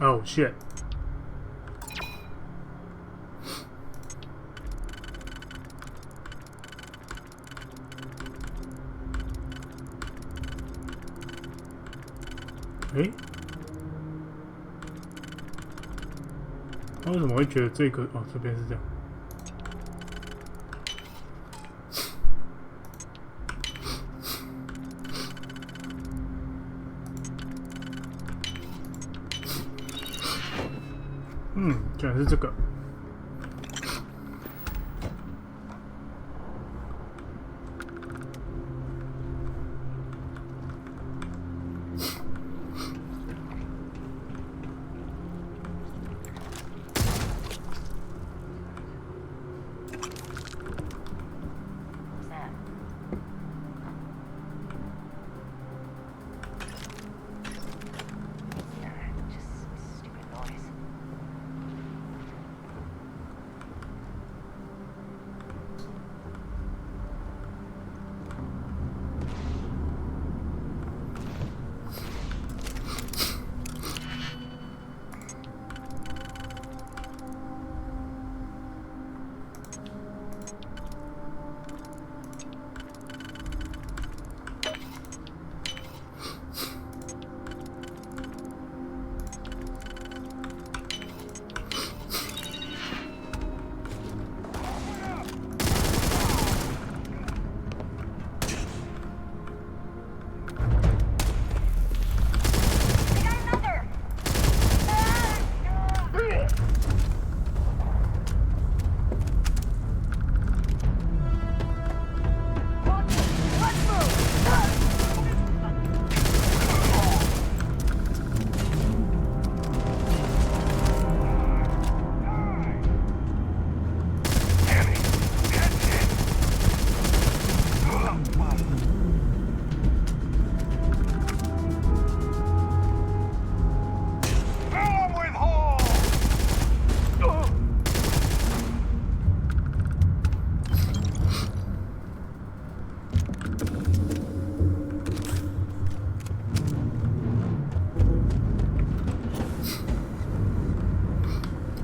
Oh shit.欸，他为什么会觉得这个？哦，这边是这样。居然是这个。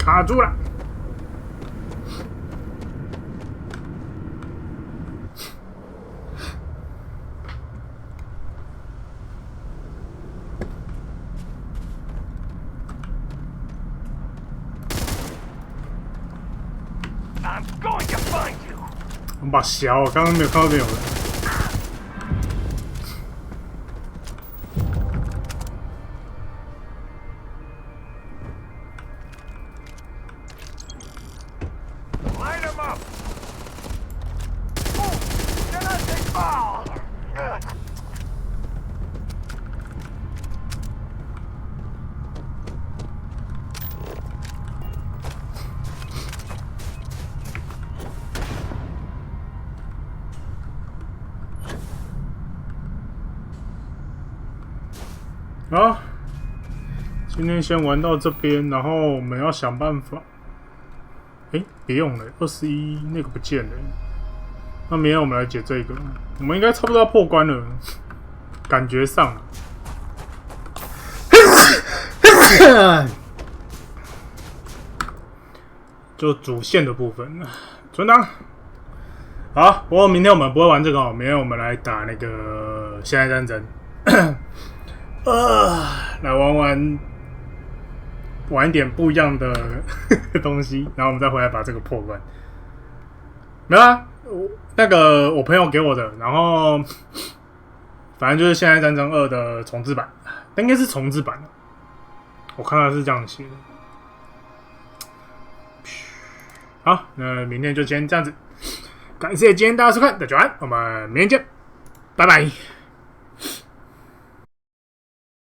卡住了。我们把小，我刚刚没有看到这边有人。好，今天先玩到这边，然后我们要想办法。别用了，21那个不见了。那明天我们来解这个，我们应该差不多要破关了，感觉上。就主线的部分，存档。好，不过明天我们不会玩这个哦，明天我们来打那个现代战争。来玩一点不一样的东西，然后我们再回来把这个破关。没有啊，那个我朋友给我的，然后反正就是《现代战争2》的重置版，应该是重置版，我看到是这样写的。好，那明天就先这样子，感谢今天大家收看，大家晚安，我们明天见，拜拜。